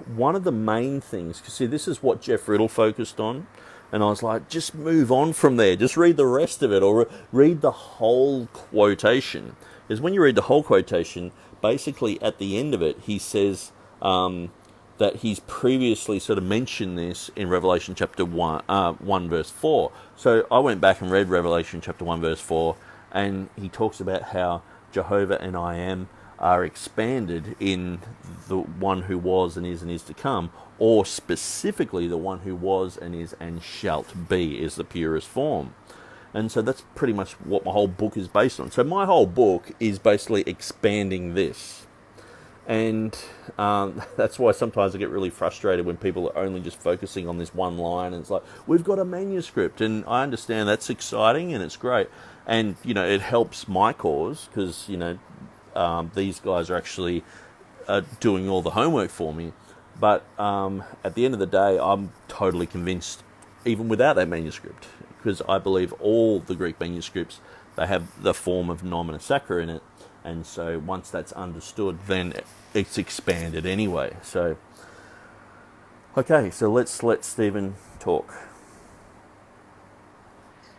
one of the main things, because see, this is what Jeff Riddle focused on, and I was like, just move on from there, just read the rest of it, or read the whole quotation. Because when you read the whole quotation, basically at the end of it, he says that he's previously sort of mentioned this in Revelation chapter 1 verse 4. So I went back and read Revelation chapter 1 verse 4, and he talks about how Jehovah and I Am are expanded in the one who was and is to come, or specifically the one who was and is and shalt be is the purest form. And so that's pretty much what my whole book is based on. So my whole book is basically expanding this. And that's why sometimes I get really frustrated when people are only just focusing on this one line. And it's like, we've got a manuscript. And I understand that's exciting and it's great. And, it helps my cause because, these guys are actually doing all the homework for me. But at the end of the day, I'm totally convinced, even without that manuscript, because I believe all the Greek manuscripts, they have the form of nomina sacra in it. And so once that's understood, then it's expanded anyway. So, okay, so let's let Stephen talk.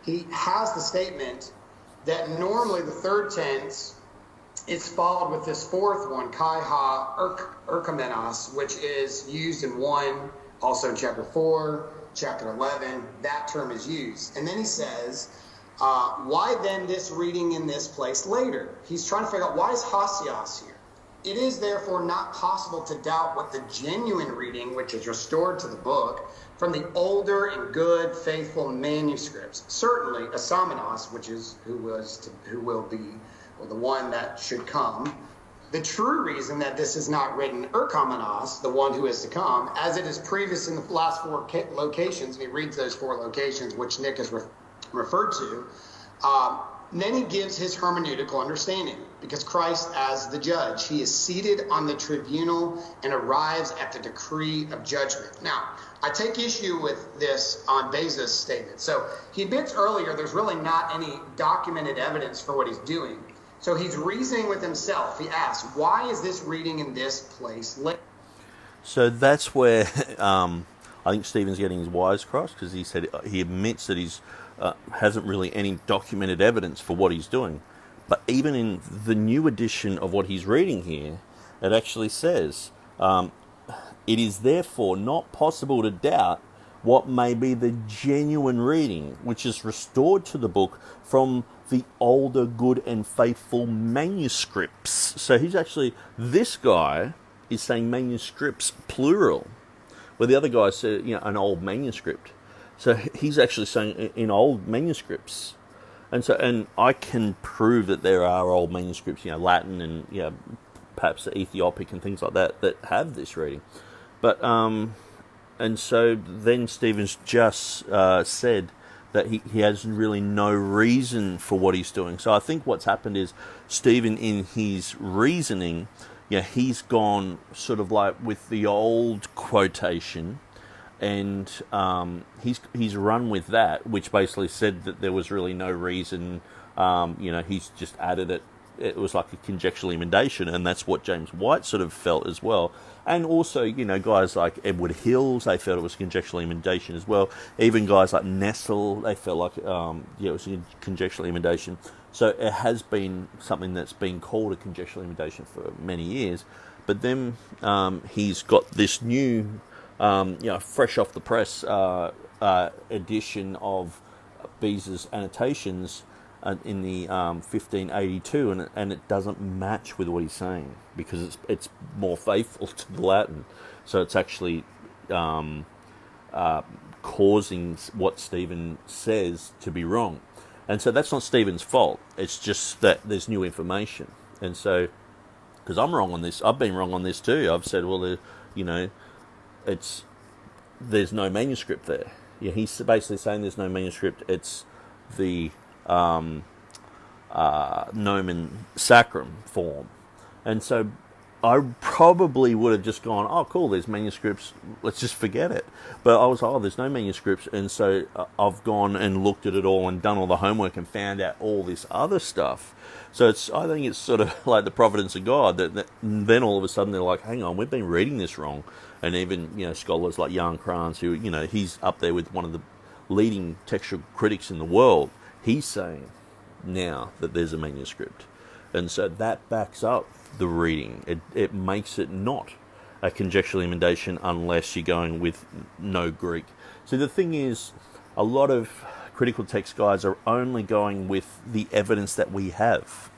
He has the statement that normally the third tense is followed with this fourth one, kai ha erkomenos, which is used in 1, also in chapter 4, chapter 11, that term is used. And then he says, why then this reading in this place later? He's trying to figure out, why is hagios here? It is therefore not possible to doubt what the genuine reading, which is restored to the book, from the older and good, faithful manuscripts. Certainly, Asamenos, which is who will be, or the one that should come. The true reason that this is not written Erkomenos, the one who is to come, as it is previous in the last 4 locations, and he reads those 4 locations, which Nick has referred to, then he gives his hermeneutical understanding, because Christ as the judge, he is seated on the tribunal and arrives at the decree of judgment. Now, I take issue with this on Beza's statement. So he admits earlier there's really not any documented evidence for what he's doing. So he's reasoning with himself. He asks, why is this reading in this place?
So that's where I think Stephen's getting his wires crossed, because he said he admits that he's hasn't really any documented evidence for what he's doing. But even in the new edition of what he's reading here, it actually says, it is therefore not possible to doubt what may be the genuine reading, which is restored to the book from the older, good and faithful manuscripts. So he's actually, this guy is saying manuscripts plural, where the other guy said, an old manuscript. So he's actually saying in old manuscripts. And I can prove that there are old manuscripts, Latin and perhaps Ethiopic and things like that have this reading. But and so then Stephen's just said that he has really no reason for what he's doing. So I think what's happened is Stephen, in his reasoning, he's gone sort of like with the old quotation, and he's run with that, which basically said that there was really no reason. He's just added it. It was like a conjectural emendation, and that's what James White sort of felt as well. And also, guys like Edward Hills, they felt it was conjectural emendation as well. Even guys like Nessel, they felt like it was a conjectural emendation. So it has been something that's been called a conjectural emendation for many years. But then he's got this new, fresh off the press edition of Beza's annotations in the 1582, and it doesn't match with what he's saying, because it's more faithful to the Latin. So it's actually causing what Stephen says to be wrong. And so that's not Stephen's fault. It's just that there's new information. And so, because I'm wrong on this, I've been wrong on this too. I've said, well, there's no manuscript there. He's basically saying there's no manuscript. It's the nomen sacrum form. And so I probably would have just gone, oh, cool, there's manuscripts, let's just forget it. But I was like, oh, there's no manuscripts. And so I've gone and looked at it all and done all the homework and found out all this other stuff. So I think it's sort of like the providence of God that then all of a sudden they're like, hang on, we've been reading this wrong. And even, scholars like Jan Krans, who, he's up there with one of the leading textual critics in the world, he's saying now that there's a manuscript. And so that backs up the reading. It makes it not a conjectural emendation unless you're going with no Greek. So the thing is, a lot of critical text guys are only going with the evidence that we have.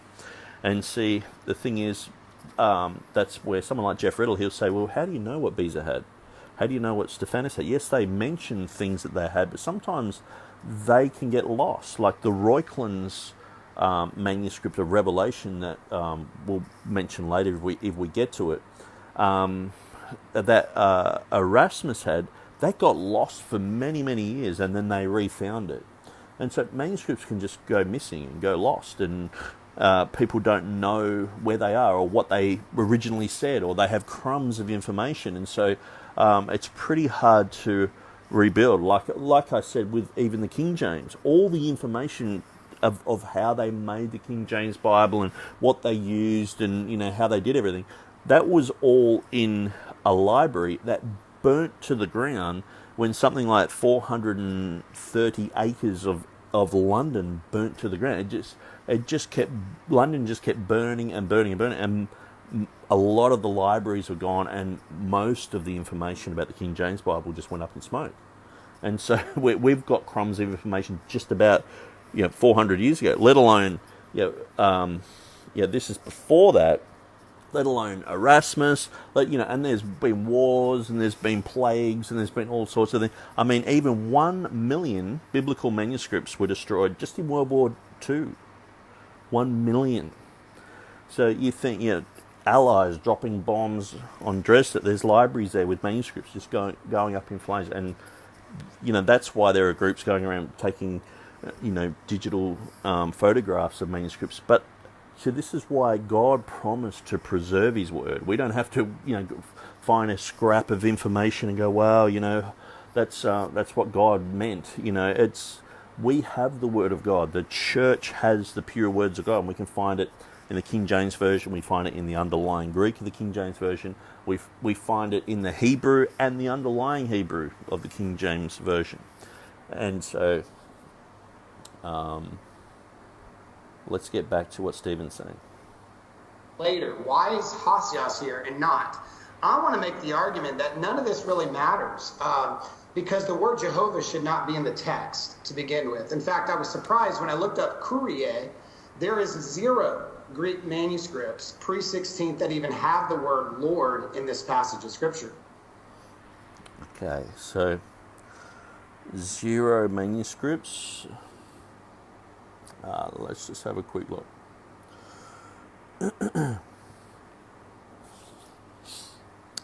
And see, the thing is, that's where someone like Jeff Riddle, he'll say, well, how do you know what Beza had? How do you know what Stephanus had? Yes, they mention things that they had, but sometimes they can get lost. Like the Reuchlin's manuscript of Revelation that we'll mention later if we get to it, that Erasmus had, that got lost for many, many years, and then they refound it. And so manuscripts can just go missing and go lost, and people don't know where they are or what they originally said, or they have crumbs of information, and so it's pretty hard to rebuild. Like I said, with even the King James, all the information of how they made the King James Bible and what they used and how they did everything, that was all in a library that burnt to the ground when something like 430 acres of London burnt to the ground. London just kept burning and burning and burning, and a lot of the libraries were gone, and most of the information about the King James Bible just went up in smoke. And so we've got crumbs of information just about 400 years ago, let alone, this is before that, let alone Erasmus, and there's been wars, and there's been plagues, and there's been all sorts of things. I mean, even 1 million biblical manuscripts were destroyed just in World War II. 1 million. So you think, Allies dropping bombs on Dresden, there's libraries there with manuscripts just going up in flames, and, that's why there are groups going around taking digital photographs of manuscripts. But so this is why God promised to preserve His word. We don't have to, find a scrap of information and go, wow, that's what God meant. We have the word of God. The church has the pure words of God, and we can find it in the King James Version. We find it in the underlying Greek of the King James Version. We find it in the Hebrew and the underlying Hebrew of the King James Version. And so let's get back to what Stephen's saying.
Later, why is Hosios here and not? I want to make the argument that none of this really matters because the word Jehovah should not be in the text to begin with. In fact, I was surprised when I looked up Kyrie. There is 0 Greek manuscripts pre-16th that even have the word Lord in this passage of Scripture.
Okay, so 0 manuscripts. Let's just have a quick look.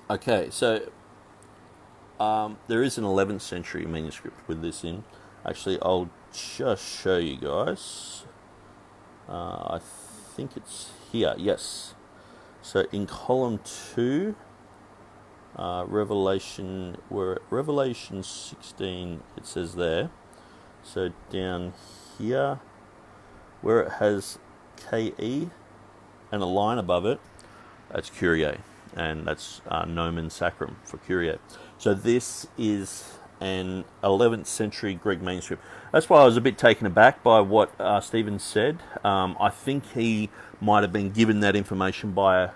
Okay, so there is an 11th century manuscript with this in. Actually, I'll just show you guys. I think it's here, yes. So in column 2, Revelation 16, it says there. So down here, where it has KE and a line above it, that's Kyrie, and that's Nomen Sacrum for Kyrie. So this is an 11th century Greek manuscript. That's why I was a bit taken aback by what Stephen said. I think he might have been given that information by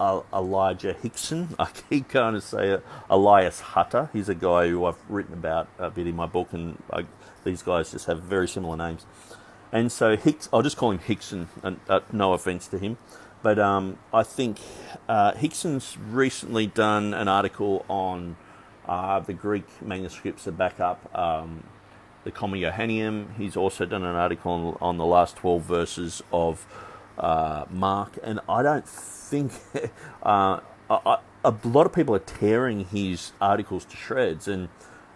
Elijah Hickson. I keep going to say Elias Hutter. He's a guy who I've written about a bit in my book, and these guys just have very similar names. And so I'll just call him Hickson, and no offence to him. But I think Hickson's recently done an article on the Greek manuscripts that back up the Comma Johanneum. He's also done an article on the last 12 verses of Mark. And I don't think... a lot of people are tearing his articles to shreds, and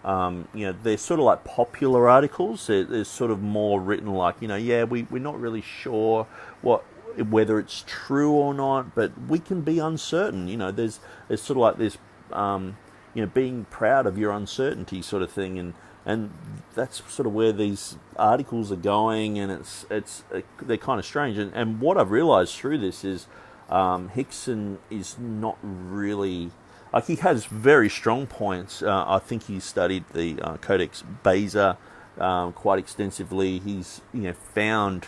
they're sort of like popular articles. They're sort of more written like, we're not really sure what whether it's true or not, but we can be uncertain. There's sort of like this, being proud of your uncertainty sort of thing, and that's sort of where these articles are going, and they're kind of strange. And what I've realised through this is Hickson is not really, like, he has very strong points. I think he studied the Codex Bezer quite extensively. He's found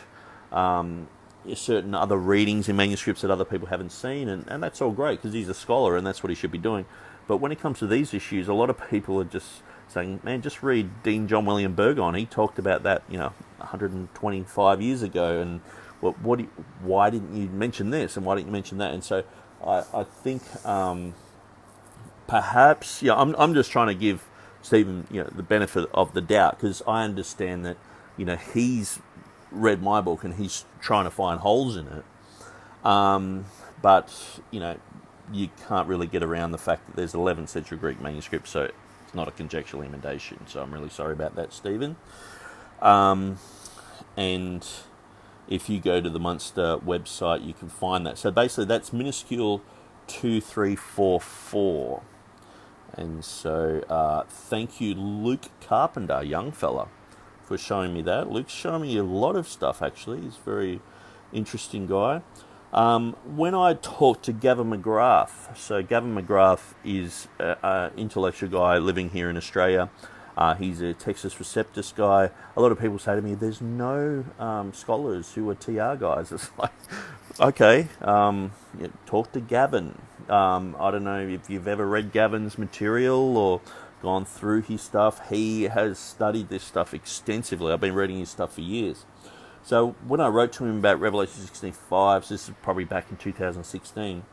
certain other readings in manuscripts that other people haven't seen, and that's all great because he's a scholar and that's what he should be doing. But when it comes to these issues, a lot of people are just saying, man, just read Dean John William Burgon. He talked about that 125 years ago, and why didn't you mention this and why didn't you mention that? And so I think perhaps I'm just trying to give Stephen the benefit of the doubt, because I understand that he's read my book and he's trying to find holes in it, but you can't really get around the fact that there's 11th century Greek manuscripts, so it's not a conjectural emendation. So I'm really sorry about that, Stephen. And if you go to the Munster website, you can find that. So basically that's minuscule 2344. And so thank you, Luke Carpenter, young fella, for showing me that. Luke's showing me a lot of stuff, actually. He's a very interesting guy. When I talked to Gavin McGrath, so Gavin McGrath is an intellectual guy living here in Australia. He's a Textus Receptus guy. A lot of people say to me, there's no scholars who are TR guys. It's like, okay, talk to Gavin. I don't know if you've ever read Gavin's material or gone through his stuff. He has studied this stuff extensively. I've been reading his stuff for years. So when I wrote to him about Revelation 16:5, so this is probably back in 2016,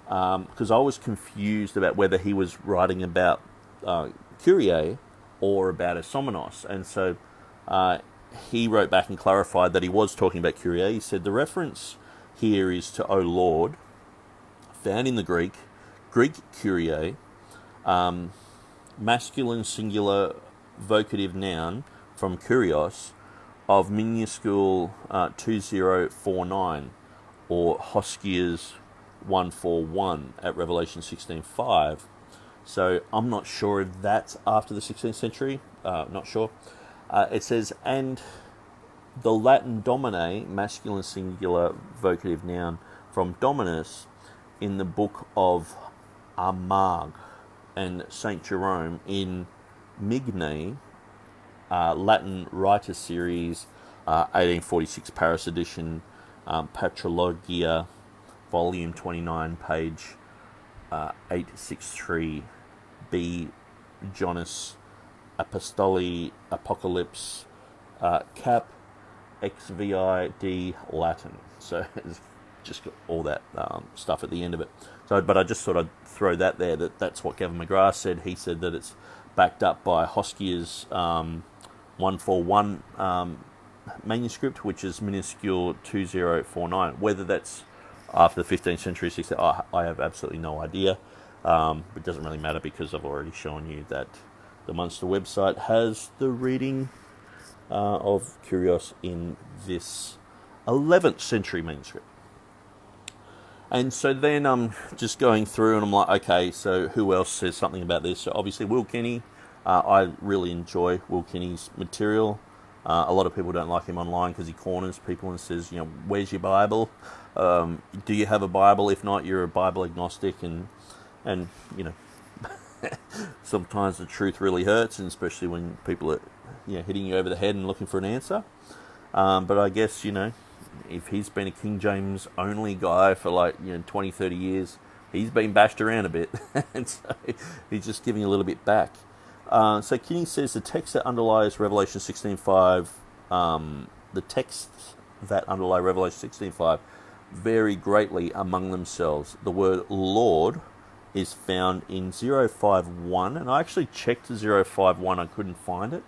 because I was confused about whether he was writing about Kyrie or about Esomenos. And so he wrote back and clarified that he was talking about Kyrie. He said the reference here is to O Lord, found in the Greek Kyrie, masculine singular vocative noun from Kyrios, of minuscule 2049, or Hoskias 141 at Revelation 16:5. So I'm not sure if that's after the 16th century. Not sure. It says, and the Latin domine, masculine singular vocative noun from Dominus, in the book of Armagh, and Saint Jerome in Migne, Latin Writer Series, 1846 Paris edition, Patrologia, volume 29, page 863, B. Jonas Apostoli Apocalypse, Cap XVI Latin. So it's just got all that stuff at the end of it. So, but I just thought I'd throw that there. That's what Gavin McGrath said. He said that it's backed up by Hoskia's 141 manuscript, which is minuscule 2049. Whether that's after the 15th century, 16th, I have absolutely no idea. It doesn't really matter because I've already shown you that the Munster website has the reading of Kyrios in this 11th century manuscript. And so then I'm just going through and I'm like, okay, so who else says something about this? So obviously Will Kenny. I really enjoy Will Kenny's material. A lot of people don't like him online because he corners people and says, where's your Bible? Do you have a Bible? If not, you're a Bible agnostic. And sometimes the truth really hurts, and especially when people are hitting you over the head and looking for an answer. But I guess, if he's been a King James only guy for 20, 30 years, he's been bashed around a bit. And so he's just giving a little bit back. So Kinney says the text that underlies Revelation 16:5, the texts that underlie Revelation 16:5 vary greatly among themselves. The word Lord is found in 051, and I actually checked 051, I couldn't find it.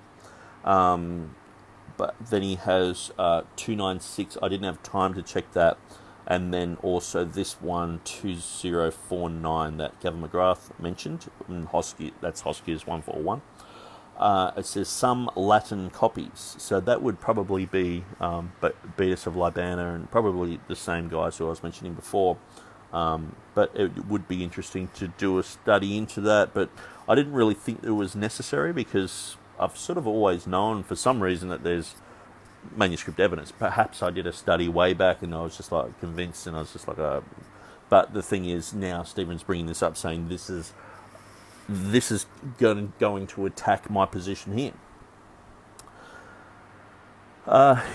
But then he has 296. I didn't have time to check that. And then also this one, 2049, that Gavin McGrath mentioned. And that's Hoskia's 141. it says some Latin copies. So that would probably be Beatus of Libana and probably the same guys who I was mentioning before. But it would be interesting to do a study into that. But I didn't really think it was necessary because I've sort of always known for some reason that there's manuscript evidence. Perhaps I did a study way back and I was just like convinced, and I was just like, but the thing is now Stephen's bringing this up, saying this is going to attack my position here.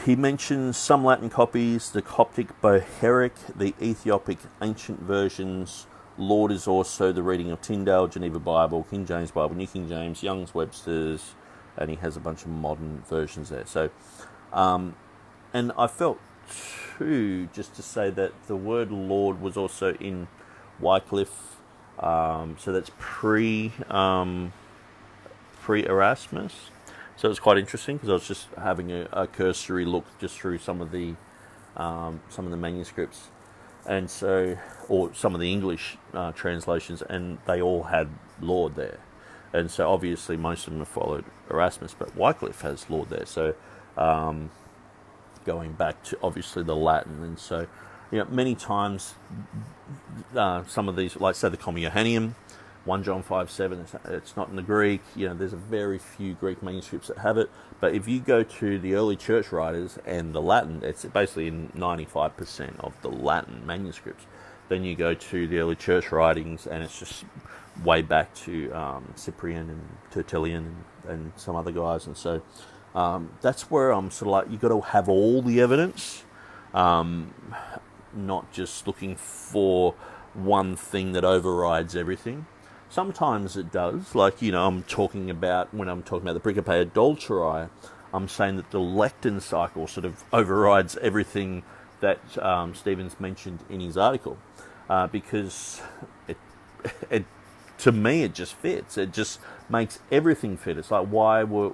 He mentions some Latin copies, the Coptic Bohairic, the Ethiopic ancient versions. Lord is also the reading of Tyndale, Geneva Bible, King James Bible, New King James, Young's Webster's, and he has a bunch of modern versions there. So, and I felt too, just to say that the word Lord was also in Wycliffe, so that's pre-Erasmus. So it's quite interesting because I was just having a cursory look just through some of the manuscripts, and so, or some of the English translations, and they all had Lord there, and so obviously most of them have followed Erasmus, but Wycliffe has Lord there. So going back to obviously the Latin, and so many times some of these, like say the Comma Johanneum, 1 John 5:7, it's not in the Greek. There's a very few Greek manuscripts that have it. But if you go to the early church writers and the Latin, it's basically in 95% of the Latin manuscripts. Then you go to the early church writings, and it's just way back to Cyprian and Tertullian and some other guys. And so that's where I'm sort of like, you've got to have all the evidence, not just looking for one thing that overrides everything. Sometimes it does, like, I'm talking about, when I'm talking about the Pericope Adulterae, I'm saying that the Lecton cycle sort of overrides everything that Stephen's mentioned in his article, because it to me it just fits. It just makes everything fit. It's like, why were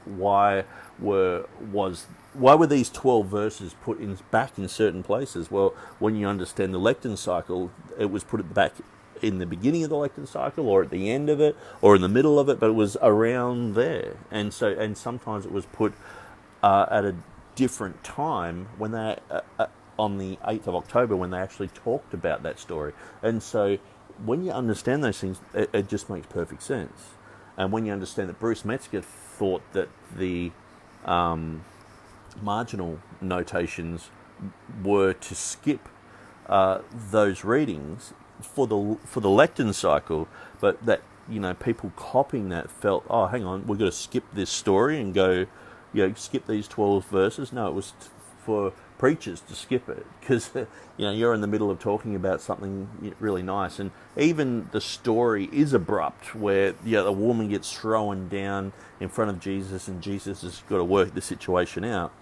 these 12 verses put back in certain places? Well, when you understand the Lecton cycle, it was put back in the beginning of the Lecton cycle, or at the end of it, or in the middle of it, but it was around there. And sometimes it was put at a different time when they on the 8th of October, when they actually talked about that story. And so when you understand those things, it just makes perfect sense. And when you understand that Bruce Metzger thought that the marginal notations were to skip those readings for the Lecton cycle, but that people copying that felt, oh, hang on, we've got to skip this story and go, skip these 12 verses. No, it was for preachers to skip it because you're in the middle of talking about something really nice, and even the story is abrupt, where the woman gets thrown down in front of Jesus, and Jesus has got to work the situation out.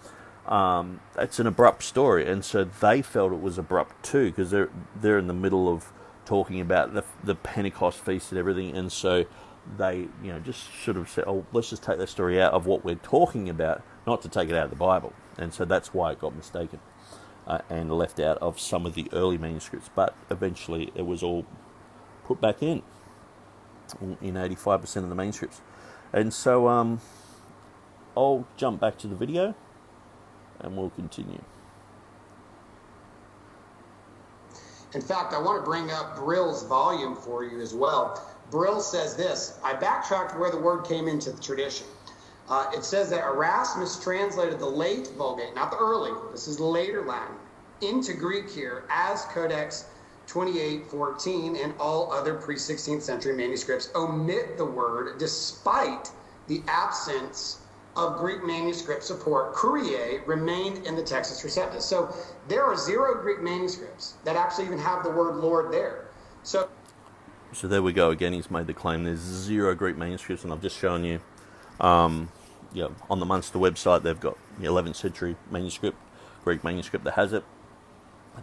It's an abrupt story, and so they felt it was abrupt too, because they're in the middle of talking about the Pentecost feast and everything, and so they just sort of said, oh, let's just take that story out of what we're talking about, not to take it out of the Bible. And so that's why it got mistaken and left out of some of the early manuscripts, but eventually it was all put back in 85% of the manuscripts. And so I'll jump back to the video and we'll continue.
In fact, I want to bring up Brill's volume for you as well. Brill says this: I backtracked where the word came into the tradition. It says that Erasmus translated the late Vulgate, not the early, this is later Latin, into Greek here as Codex 2814, and all other pre-16th century manuscripts omit the word despite the absence of Greek manuscript support. Kyrie remained in the Textus Receptus. So there are 0 Greek manuscripts that actually even have the word Lord there. So
there we go again. He's made the claim there's 0 Greek manuscripts, and I've just shown you. On the Munster website, they've got the 11th century manuscript, Greek manuscript that has it.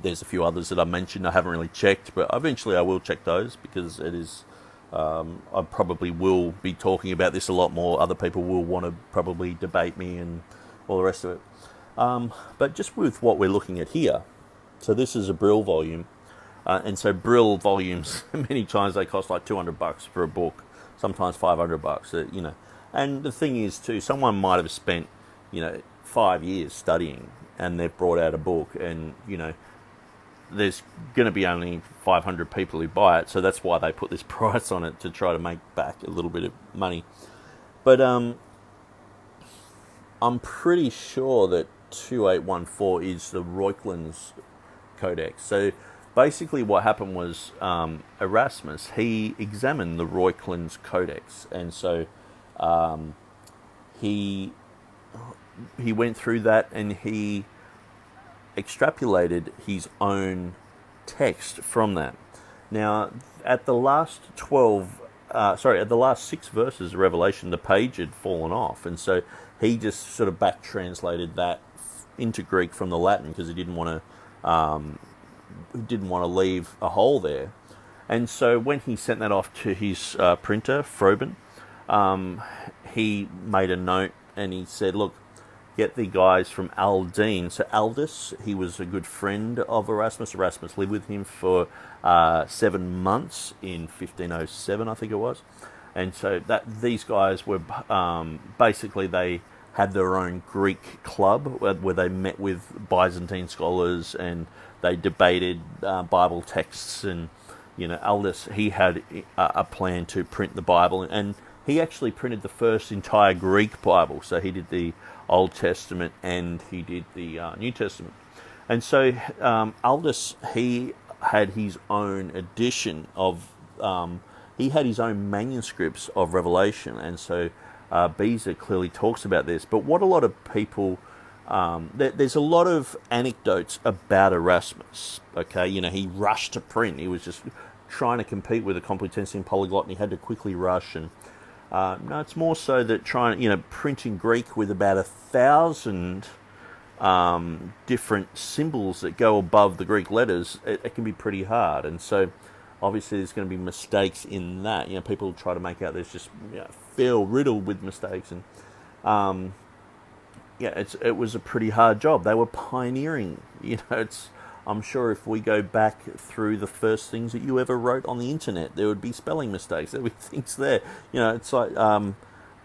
There's a few others that I mentioned I haven't really checked, but eventually I will check those, because it is. I probably will be talking about this a lot more. Other people will want to probably debate me and all the rest of it. But just with what we're looking at here, so this is a Brill volume, and so Brill volumes many times they cost like $200 for a book, sometimes $500. And the thing is, too, someone might have spent, 5 years studying, and they've brought out a book, and, there's going to be only 500 people who buy it, so that's why they put this price on it, to try to make back a little bit of money. But I'm pretty sure that 2814 is the Reuchlins Codex. So basically what happened was Erasmus, he examined the Reuchlins Codex, and so he went through that, and he extrapolated his own text from that. Now, at the last 6 verses of Revelation, the page had fallen off, and so he just sort of back translated that into Greek from the Latin, because he didn't want to leave a hole there. And so when he sent that off to his printer, Froben, he made a note, and he said, look, get the guys from Aldine. So Aldus, he was a good friend of Erasmus. Erasmus lived with him for 7 months in 1507, I think it was. And so these guys were basically, they had their own Greek club where they met with Byzantine scholars, and they debated Bible texts. And Aldus, he had a plan to print the Bible, and he actually printed the first entire Greek Bible. So he did the Old Testament and he did the New Testament. And so Aldus, he had his own edition of, he had his own manuscripts of Revelation. And so Beza clearly talks about this. But what a lot of people, there's a lot of anecdotes about Erasmus. Okay, he rushed to print. He was just trying to compete with a Complutensian polyglot, and he had to quickly rush. And no, it's more so that printing Greek with about 1,000 different symbols that go above the Greek letters, it can be pretty hard. And so obviously there's going to be mistakes in that. People try to make out there's just feel riddled with mistakes. And it was a pretty hard job. They were pioneering. I'm sure if we go back through the first things that you ever wrote on the internet, there would be spelling mistakes. There would be things there. It's like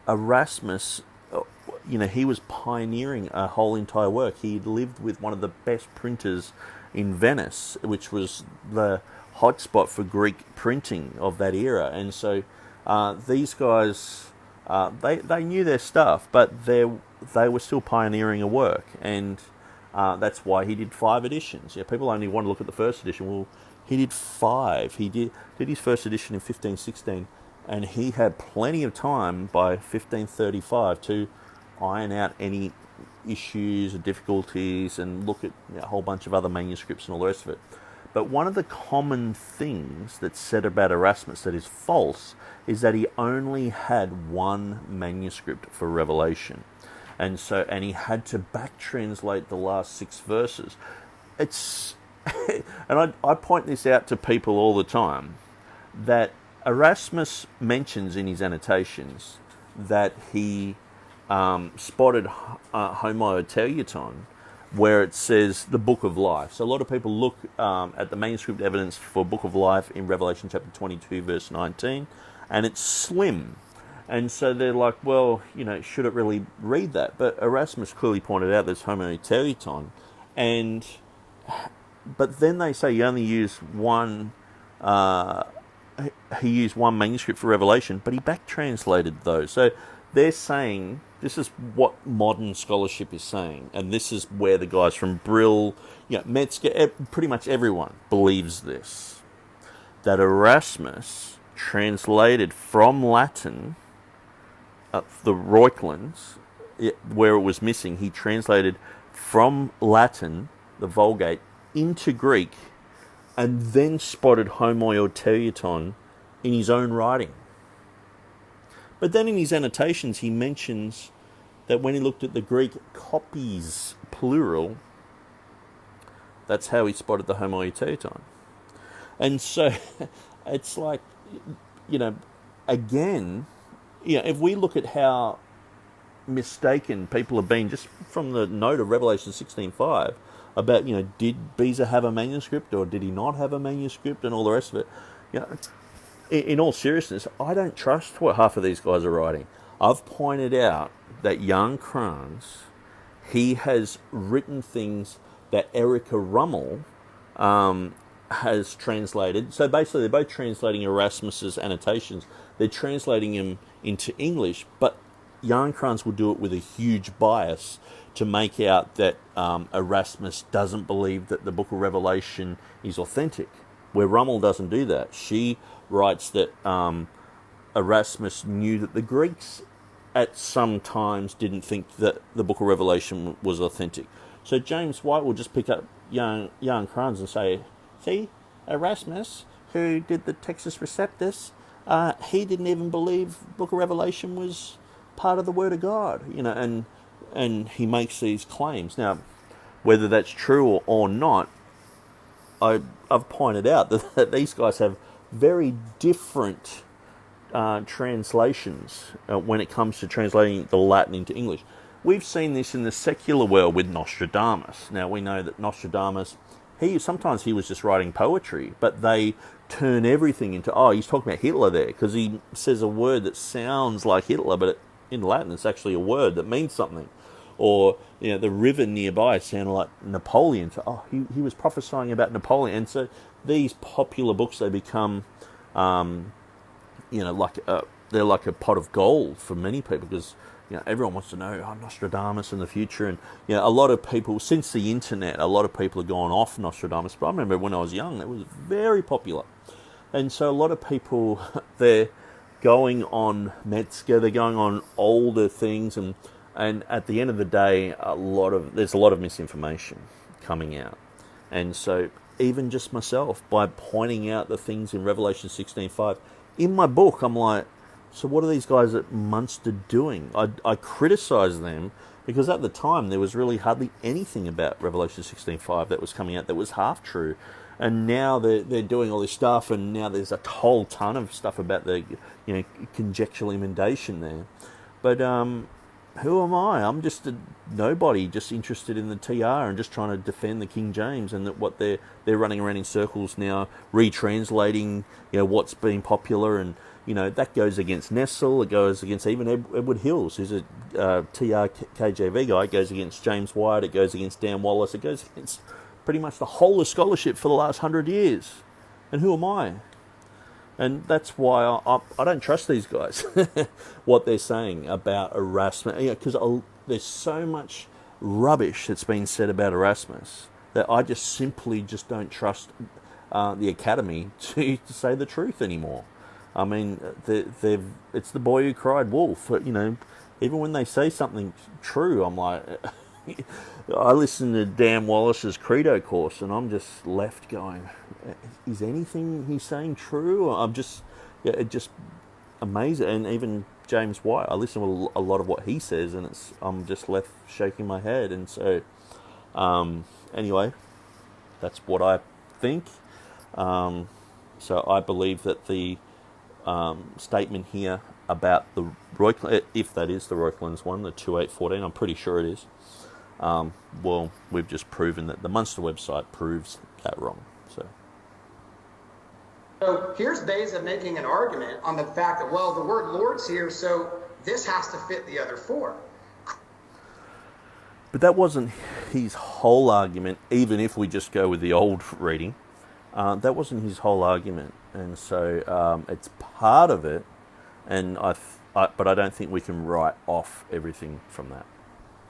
Erasmus, he was pioneering a whole entire work. He lived with one of the best printers in Venice, which was the hotspot for Greek printing of that era. And so these guys, they knew their stuff, but they were still pioneering a work. And that's why he did 5 editions. People only want to look at the first edition. Well, he did 5. He did his first edition in 1516, and he had plenty of time by 1535 to iron out any issues and difficulties and look at a whole bunch of other manuscripts and all the rest of it. But one of the common things that's said about Erasmus that is false is that he only had one manuscript for Revelation. And he had to back translate the last 6 verses. And I point this out to people all the time, that Erasmus mentions in his annotations that he spotted homoioteuton, where it says the Book of Life. So a lot of people look at the manuscript evidence for Book of Life in Revelation chapter 22, verse 19, and it's slim. And so they're like, well, should it really read that? But Erasmus clearly pointed out there's homoioteuton. But then they say he only used one, he used one manuscript for Revelation, but he back translated those. So they're saying, this is what modern scholarship is saying, and this is where the guys from Brill, Metzger, pretty much everyone believes this, that Erasmus translated from Latin the Reuchlins, where it was missing. He translated from Latin, the Vulgate, into Greek, and then spotted homoioteuton in his own writing. But then in his annotations, he mentions that when he looked at the Greek copies, plural, that's how he spotted the homoioteuton. And so it's like, again, if we look at how mistaken people have been just from the note of Revelation 16:5 about, did Beza have a manuscript or did he not have a manuscript and all the rest of it, in all seriousness, I don't trust what half of these guys are writing. I've pointed out that Jan Kranz, he has written things that Erica Rummel has translated. So basically, they're both translating Erasmus's annotations. They're translating them into English, but Jan Kranz will do it with a huge bias to make out that Erasmus doesn't believe that the Book of Revelation is authentic, where Rummel doesn't do that. She writes that Erasmus knew that the Greeks at some times didn't think that the Book of Revelation was authentic. So James White will just pick up Jan Kranz and say, see, Erasmus, who did the Textus Receptus, he didn't even believe Book of Revelation was part of the Word of God, and he makes these claims. Now, whether that's true or not, I've pointed out that these guys have very different translations when it comes to translating the Latin into English. We've seen this in the secular world with Nostradamus. Now, we know that Nostradamus, sometimes he was just writing poetry, but they turn everything into, he's talking about Hitler there, because he says a word that sounds like Hitler, but in Latin it's actually a word that means something. Or, the river nearby sounded like Napoleon. So, he was prophesying about Napoleon. And so these popular books, they become, they're like a pot of gold for many people, because everyone wants to know Nostradamus in the future. And a lot of people, since the internet, a lot of people have gone off Nostradamus. But I remember when I was young, it was very popular. And so a lot of people, they're going on Metzger, they're going on older things, and at the end of the day, there's a lot of misinformation coming out. And so even just myself, by pointing out the things in Revelation 16:5, in my book, I'm like, so what are these guys at Munster doing? I criticize them because at the time there was really hardly anything about Revelation 16:5 that was coming out that was half true. And now they're doing all this stuff, and now there's a whole ton of stuff about the conjectural emendation there. But who am I? I'm just a nobody, just interested in the TR and just trying to defend the King James, and that what they're running around in circles now, retranslating what's been popular, and that goes against Nessel, it goes against even Edward Hills, who's a TR KJV guy, it goes against James White, it goes against Dan Wallace, it goes against pretty much the whole of scholarship for the last 100 years. And who am I? And that's why I don't trust these guys, what they're saying about Erasmus. Because there's so much rubbish that's been said about Erasmus that I just simply don't trust the Academy to say the truth anymore. I mean, it's the boy who cried wolf. Even when they say something true, I'm like... I listened to Dan Wallace's Credo course, and I'm just left going, is anything he's saying true? I'm just, it just amazing. And even James White, I listen to a lot of what he says, and I'm just left shaking my head. And so, anyway, that's what I think. So I believe that the statement here about the Royklins, if that is the Royklins one, the 2814, I'm pretty sure it is. Well, we've just proven that the Munster website proves that wrong.
So here's Beza making an argument on the fact that, well, the word Lord's here, so this has to fit the other four.
But that wasn't his whole argument, even if we just go with the old reading. That wasn't his whole argument. And so it's part of it, and but I don't think we can write off everything from that.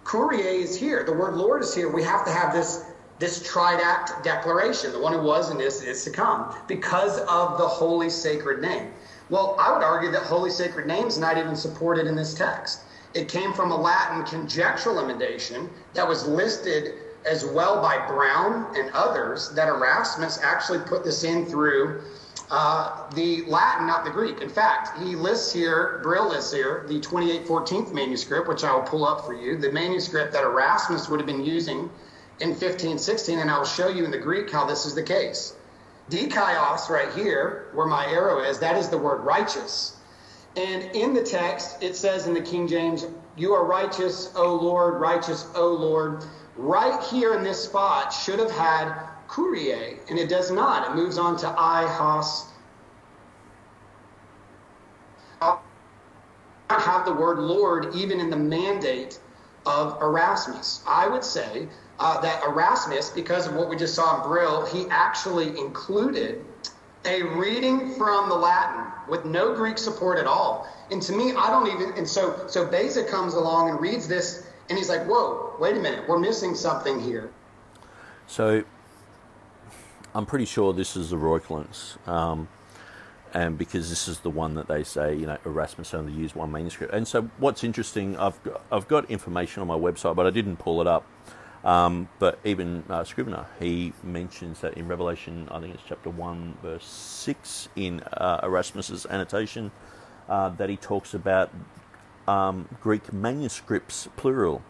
Kyrie is here. The word Lord is here. We have to have this tridact declaration, the one who was and is to come, because of the holy sacred name. Well, I would argue that holy sacred name is not even supported in this text. It came from a Latin conjectural emendation that was listed as well by Brown and others, that Erasmus actually put this in through the Latin, not the Greek. In fact, he lists here, Brill lists here, the 2814th manuscript, which I will pull up for you, the manuscript that Erasmus would have been using in 1516, and I will show you in the Greek how this is the case. Dikaios right here, where my arrow is, that is the word righteous. And in the text, it says in the King James, you are righteous, O Lord, righteous, O Lord. Right here in this spot should have had Kyrie, and it does not. It moves on to I, Hos. I have the word Lord even in the mandate of Erasmus. I would say that Erasmus, because of what we just saw in Brill, he actually included a reading from the Latin with no Greek support at all. And to me, I don't even, and so Beza comes along and reads this, and he's like, whoa, wait a minute, we're missing something here.
So I'm pretty sure this is the Royculans, and because this is the one that they say, Erasmus only used one manuscript. And so what's interesting, I've got information on my website, but I didn't pull it up. But even Scrivener, he mentions that in Revelation, I think it's chapter 1, verse 6, in Erasmus's annotation, that he talks about Greek manuscripts, plural.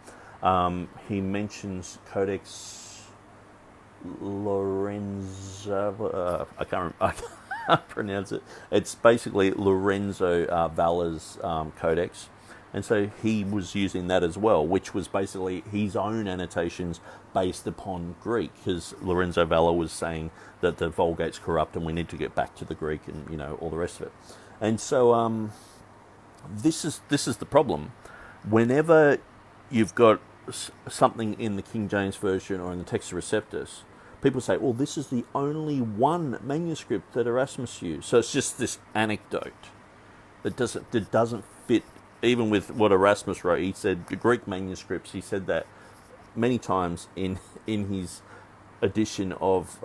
He mentions Codex Lorenzo, I can't pronounce it. It's basically Lorenzo Vala's codex. And so he was using that as well, which was basically his own annotations based upon Greek, because Lorenzo Valla was saying that the Vulgate's corrupt and we need to get back to the Greek and, all the rest of it. And so this is the problem. Whenever you've got something in the King James Version or in the Textus Receptus, people say, well, this is the only one manuscript that Erasmus used. So it's just this anecdote that doesn't fit. Even with what Erasmus wrote, he said the Greek manuscripts. He said that many times in his edition of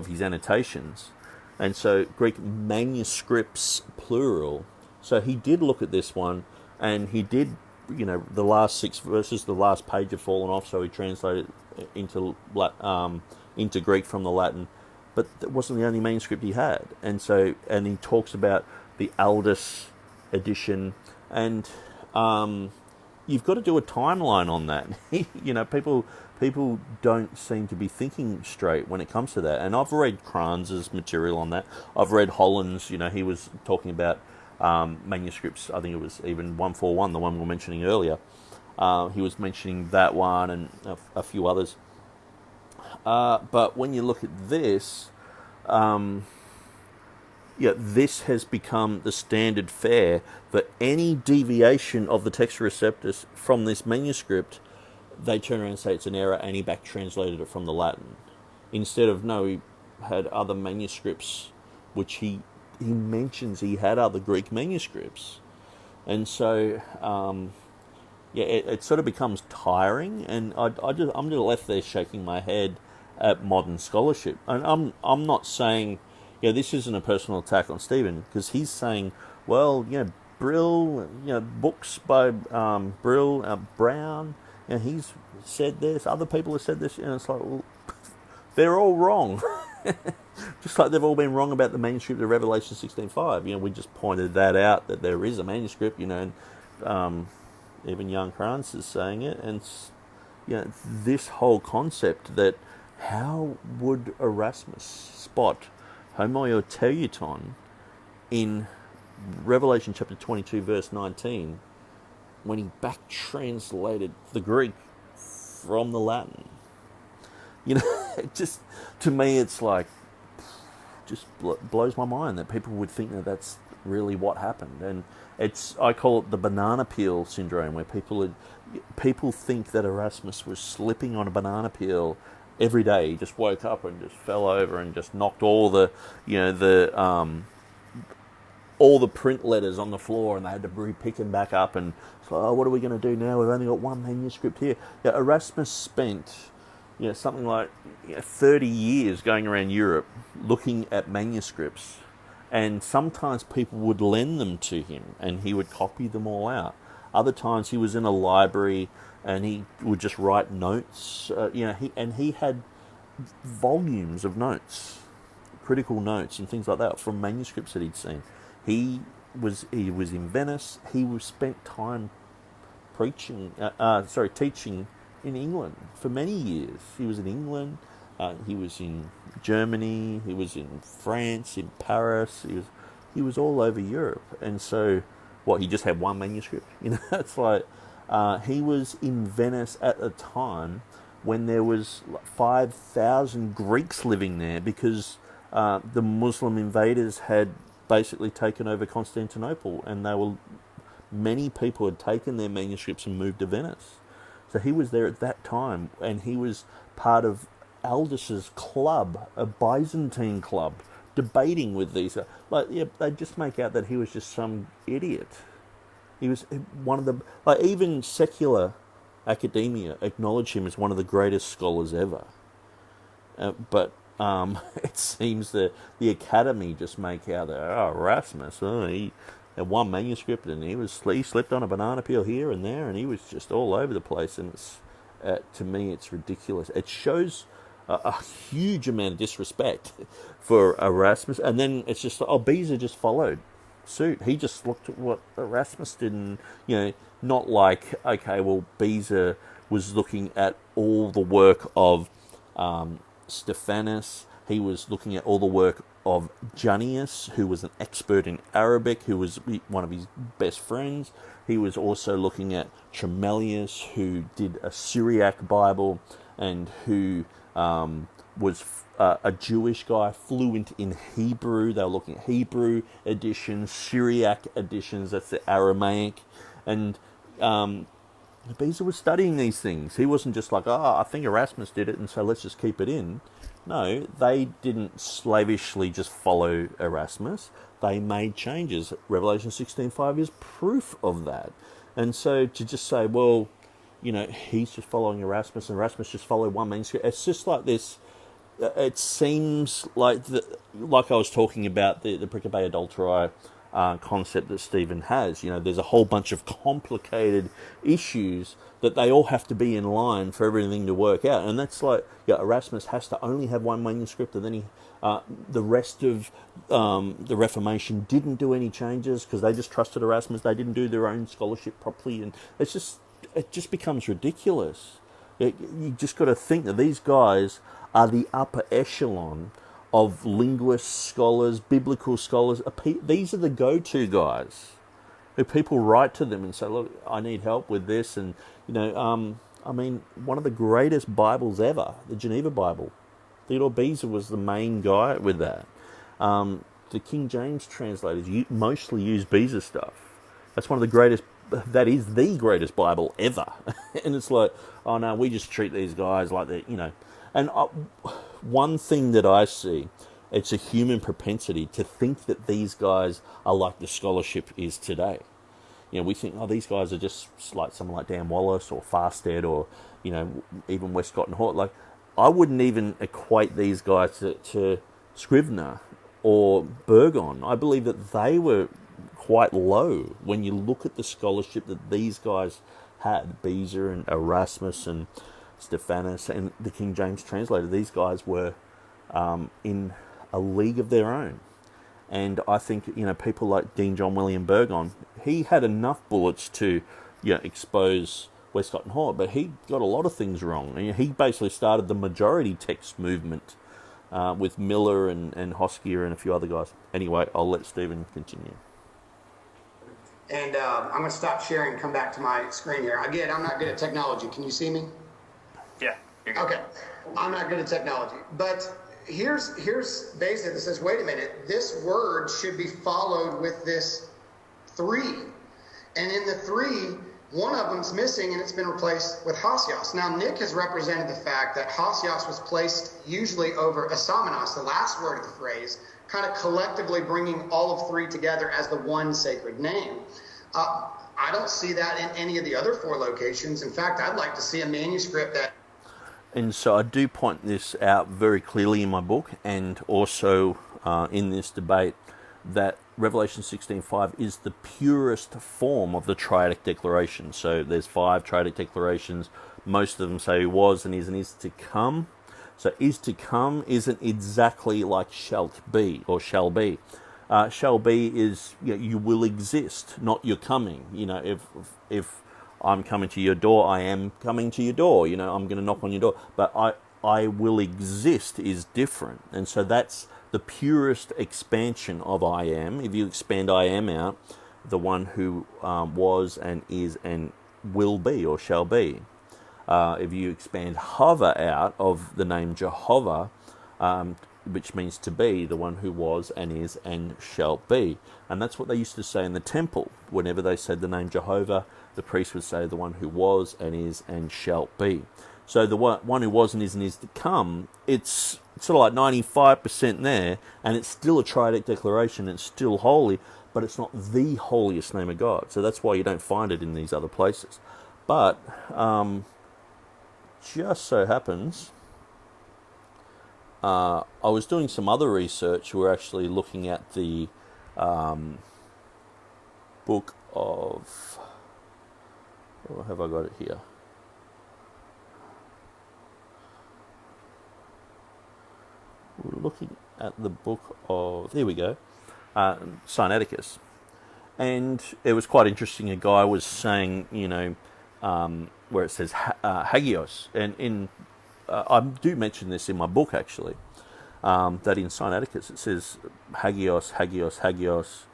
his annotations, and so Greek manuscripts plural. So he did look at this one, and he did, the last 6 verses, the last page had fallen off, so he translated it into Greek from the Latin. But that wasn't the only manuscript he had, and he talks about the Aldous edition, and you've got to do a timeline on that. People don't seem to be thinking straight when it comes to that. And I've read Kranz's material on that. I've read Holland's. He was talking about manuscripts. I think it was even 141, the one we were mentioning earlier. He was mentioning that one and a few others. But when you look at this, this has become the standard fare for any deviation of the Textus Receptus from this manuscript. They turn around and say it's an error, and he back translated it from the Latin. Instead of, no, he had other manuscripts, which he mentions he had other Greek manuscripts. And so, it sort of becomes tiring, and I'm just left there shaking my head at modern scholarship. And I'm not saying, this isn't a personal attack on Stephen, because he's saying, well, Brill, books by Brill, Brown, he's said this, other people have said this, and it's like, well, they're all wrong. Just like they've all been wrong about the manuscript of Revelation 16:5. We just pointed that out, that there is a manuscript, and even young Kranz is saying it, and this whole concept that how would Erasmus spot homoioteuton in Revelation chapter 22 verse 19 when he back translated the Greek from the Latin? It just, to me, it's like, just blows my mind that people would think that that's really what happened. And I call it the banana peel syndrome, where people think that Erasmus was slipping on a banana peel every day. He just woke up and just fell over and just knocked all the print letters on the floor, and they had to re-pick them back up. And it's like, oh, what are we going to do now? We've only got one manuscript here. Erasmus spent something like 30 years going around Europe looking at manuscripts, and sometimes people would lend them to him and he would copy them all out. Other times he was in a library and he would just write notes. He had volumes of notes, critical notes and things like that from manuscripts that he'd seen. He was in Venice. He spent time teaching in England for many years. He was in England. He was in Germany. He was in France, in Paris. He was all over Europe. And so, he just had one manuscript. It's like he was in Venice at a time when there was 5,000 Greeks living there, because the Muslim invaders had basically taken over Constantinople, and many people had taken their manuscripts and moved to Venice. So he was there at that time, and he was part of Aldous' club, a Byzantine club, debating with these. They just make out that he was just some idiot. He was one of the, even secular academia acknowledge him as one of the greatest scholars ever. But it seems that the academy just make out that, Erasmus, he had one manuscript and he slipped on a banana peel here and there, and he was just all over the place. And it's, to me, it's ridiculous. It shows a huge amount of disrespect for Erasmus. And then it's just, Beza just followed suit. He just looked at what Erasmus did, and, not like, okay, well, Beza was looking at all the work of Stephanus. He was looking at all the work of Junius, who was an expert in Arabic, who was one of his best friends. He was also looking at Tremelius, who did a Syriac Bible, and who was a Jewish guy, fluent in Hebrew. They were looking at Hebrew editions, Syriac editions, that's the Aramaic. And Beza was studying these things. He wasn't just like, I think Erasmus did it, and so let's just keep it in. No, they didn't slavishly just follow Erasmus. They made changes. Revelation 16:5 is proof of that. And so to just say, well, he's just following Erasmus, and Erasmus just followed one manuscript, it's just like this. It seems like I was talking about the Pericope Adulterae concept that Stephen has. There's a whole bunch of complicated issues that they all have to be in line for everything to work out. And that's like, Erasmus has to only have one manuscript, and then the rest of the Reformation didn't do any changes because they just trusted Erasmus. They didn't do their own scholarship properly, and it just becomes ridiculous. You just got to think that these guys are the upper echelon of linguists, scholars, biblical scholars. These are the go-to guys who people write to them and say, look, I need help with this. And, one of the greatest Bibles ever, the Geneva Bible, Theodore Beza was the main guy with that. The King James translators mostly use Beza stuff. That's one of the greatest, that is the greatest Bible ever. And it's like, oh no, we just treat these guys like they're, And one thing that I see, it's a human propensity to think that these guys are like the scholarship is today. We think, these guys are just like someone like Dan Wallace or Farstead or, even Westcott and Hort. Like, I wouldn't even equate these guys to Scrivener or Burgon. I believe that they were quite low when you look at the scholarship that these guys had. Beza and Erasmus and Stephanus and the King James translator. These guys were in a league of their own. And I think, people like Dean John William Burgon, he had enough bullets to, expose Westcott and Hort, but he got a lot of things wrong. And he basically started the majority text movement with Miller and Hoskier and a few other guys. Anyway, I'll let Stephen continue.
And I'm going to stop sharing and come back to my screen here. Again, I'm not good at technology. Can you see me?
Yeah. You're good.
Okay. I'm not good at technology. But here's basically, it says, wait a minute, this word should be followed with this 3. And in the 3, one of them's missing, and it's been replaced with Hosios. Now, Nick has represented the fact that Hosios was placed usually over Asamenos, the last word of the phrase, kind of collectively bringing all of 3 together as the one sacred name. I don't see that in any of the other 4 locations. In fact, I'd like to see a manuscript that...
And so I do point this out very clearly in my book, and also in this debate, that Revelation 16:5 is the purest form of the triadic declaration. So there's 5 triadic declarations. Most of them say was and is to come. So is to come isn't exactly like shalt be or shall be. Shall be is, you will exist, not you're coming. If I'm coming to your door, I am coming to your door. I'm going to knock on your door. But I will exist is different. And so that's the purest expansion of I am. If you expand I am out, the one who was and is and will be or shall be. If you expand Hava out of the name Jehovah, which means to be, the one who was and is and shall be. And that's what they used to say in the temple. Whenever they said the name Jehovah, the priest would say the one who was and is and shall be. So the one who was and is to come, it's sort of like 95% there, and it's still a triadic declaration, it's still holy, but it's not the holiest name of God. So that's why you don't find it in these other places. But just so happens, I was doing some other research. We're actually looking at the book of... Oh, have I got it here? We're looking at the book of... There we go. Sinaiticus. And it was quite interesting. A guy was saying, where it says hagios. And in... I do mention this in my book, actually, that in Sinaiticus it says hagios, hagios, hagios,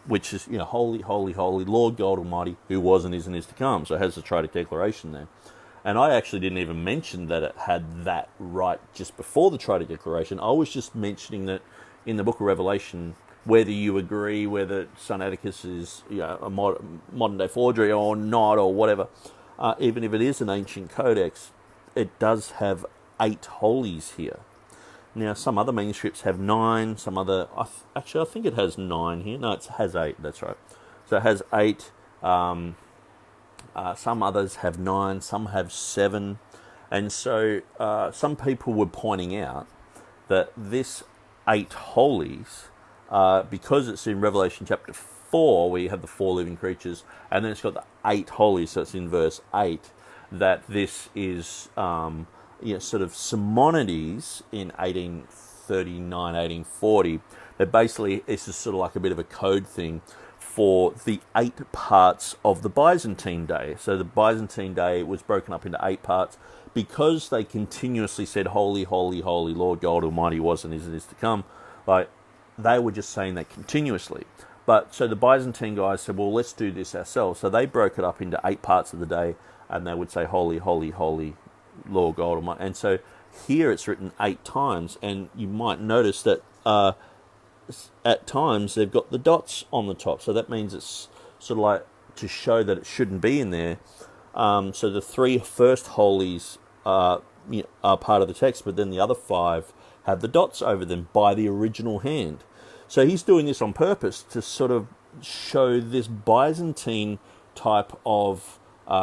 which is, holy, holy, holy, Lord God Almighty, who was and is to come. So it has the triadic declaration there. And I actually didn't even mention that it had that right just before the triadic declaration. I was just mentioning that in the book of Revelation, whether you agree whether Sinaiticus is a modern-day forgery or not or whatever, even if it is an ancient codex, it does have 8 holies here. Now, some other manuscripts have 9, some other... Actually, I think it has 9 here. No, it has 8, that's right. So it has 8. Some others have 9, some have 7. And so some people were pointing out that this 8 holies, because it's in Revelation chapter 4, where you have the 4 living creatures, and then it's got the 8 holies, so it's in verse 8, that this is... sort of Simonides in 1839, 1840, that basically this is sort of like a bit of a code thing for the 8 parts of the Byzantine day. So the Byzantine day was broken up into 8 parts because they continuously said, holy, holy, holy, Lord God Almighty was and is to come. Like, they were just saying that continuously. But so the Byzantine guys said, well, let's do this ourselves. So they broke it up into 8 parts of the day, and they would say, holy, holy, holy, Lord God Almighty. And so here it's written 8 times, and you might notice that at times they've got the dots on the top. So that means it's sort of like to show that it shouldn't be in there. So the 3 first holies are part of the text, but then the other 5 have the dots over them by the original hand. So he's doing this on purpose to sort of show this Byzantine type of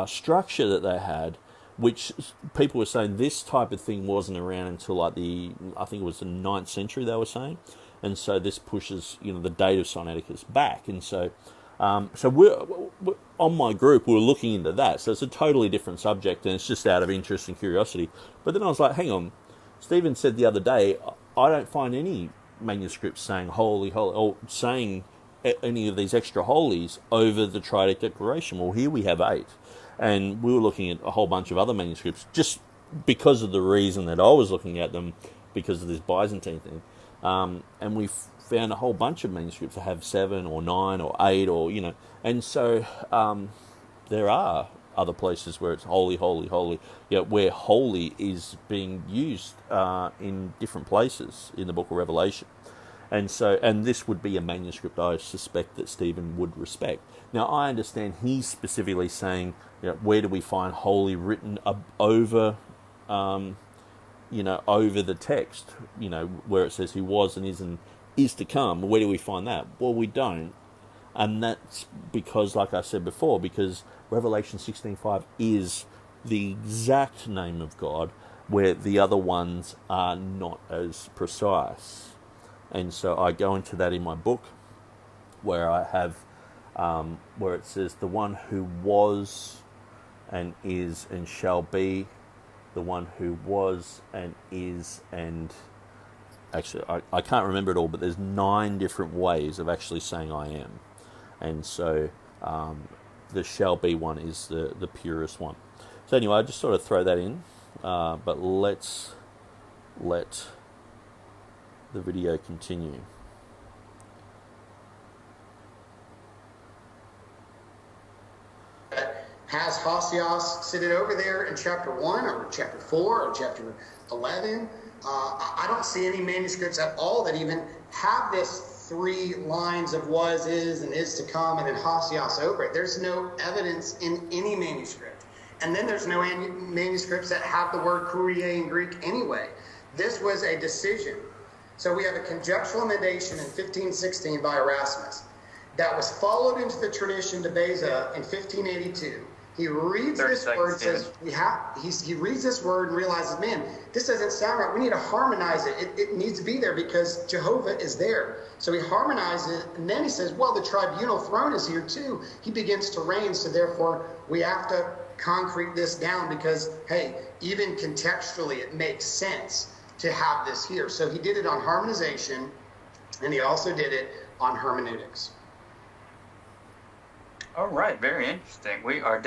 structure that they had, which people were saying this type of thing wasn't around until like I think it was the 9th century, they were saying. And so this pushes, the date of Sinaiticus back. And so we're on my group, we're looking into that. So it's a totally different subject, and it's just out of interest and curiosity. But then I was like, hang on, Stephen said the other day, I don't find any manuscripts saying holy, holy, or saying any of these extra holies over the triadic declaration. Well, here we have 8. And we were looking at a whole bunch of other manuscripts just because of the reason that I was looking at them, because of this Byzantine thing. And we found a whole bunch of manuscripts that have 7 or 9 or 8 or, And so there are other places where it's holy, holy, holy, where holy is being used in different places in the book of Revelation. And so, and this would be a manuscript I suspect that Stephen would respect. Now, I understand he's specifically saying, where do we find holy written over, over the text, where it says he was and is to come. Where do we find that? Well, we don't. And that's because, like I said before, because Revelation 16:5 is the exact name of God, where the other ones are not as precise. And so I go into that in my book, where I have, where it says the one who was and is and shall be, the one who was and is and... Actually, I can't remember it all, but there's 9 different ways of actually saying I am. And so the shall be one is the purest one. So anyway, I just sort of throw that in, but let's let the video continue.
Has Hosios, sit it over there in chapter 1 or chapter 4 or chapter 11. I don't see any manuscripts at all that even have this 3 lines of was, is, and is to come, and then Hosios over it. There's no evidence in any manuscript. And then there's no manuscripts that have the word Kyrie in Greek anyway. This was a decision. So we have a conjectural emendation in 1516 by Erasmus that was followed into the tradition to Beza in 1582. He reads this word, says he reads this word and realizes, man, this doesn't sound right. We need to harmonize it. It needs to be there because Jehovah is there. So he harmonizes it, and then he says, well, the tribunal throne is here too. He begins to reign, so therefore we have to concrete this down because, hey, even contextually it makes sense to have this here. So he did it on harmonization, and he also did it on hermeneutics.
All right, very interesting. We are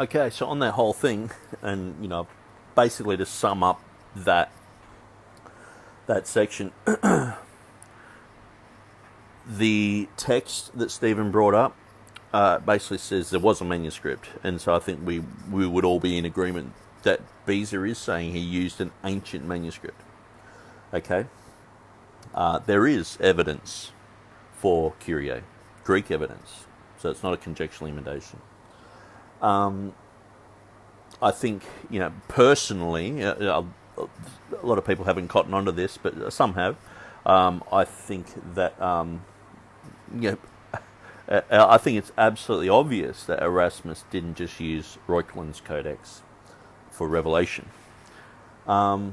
Okay, so on that whole thing, and basically to sum up that section, the text that Stephen brought up basically says there was a manuscript, and so I think we would all be in agreement that Beza is saying he used an ancient manuscript. Okay, there is evidence for Kyrie, Greek evidence. So it's not a conjectural emendation. I think, personally, a lot of people haven't cottoned onto this, but some have. I think that, I think it's absolutely obvious that Erasmus didn't just use Reuchlin's Codex for revelation. And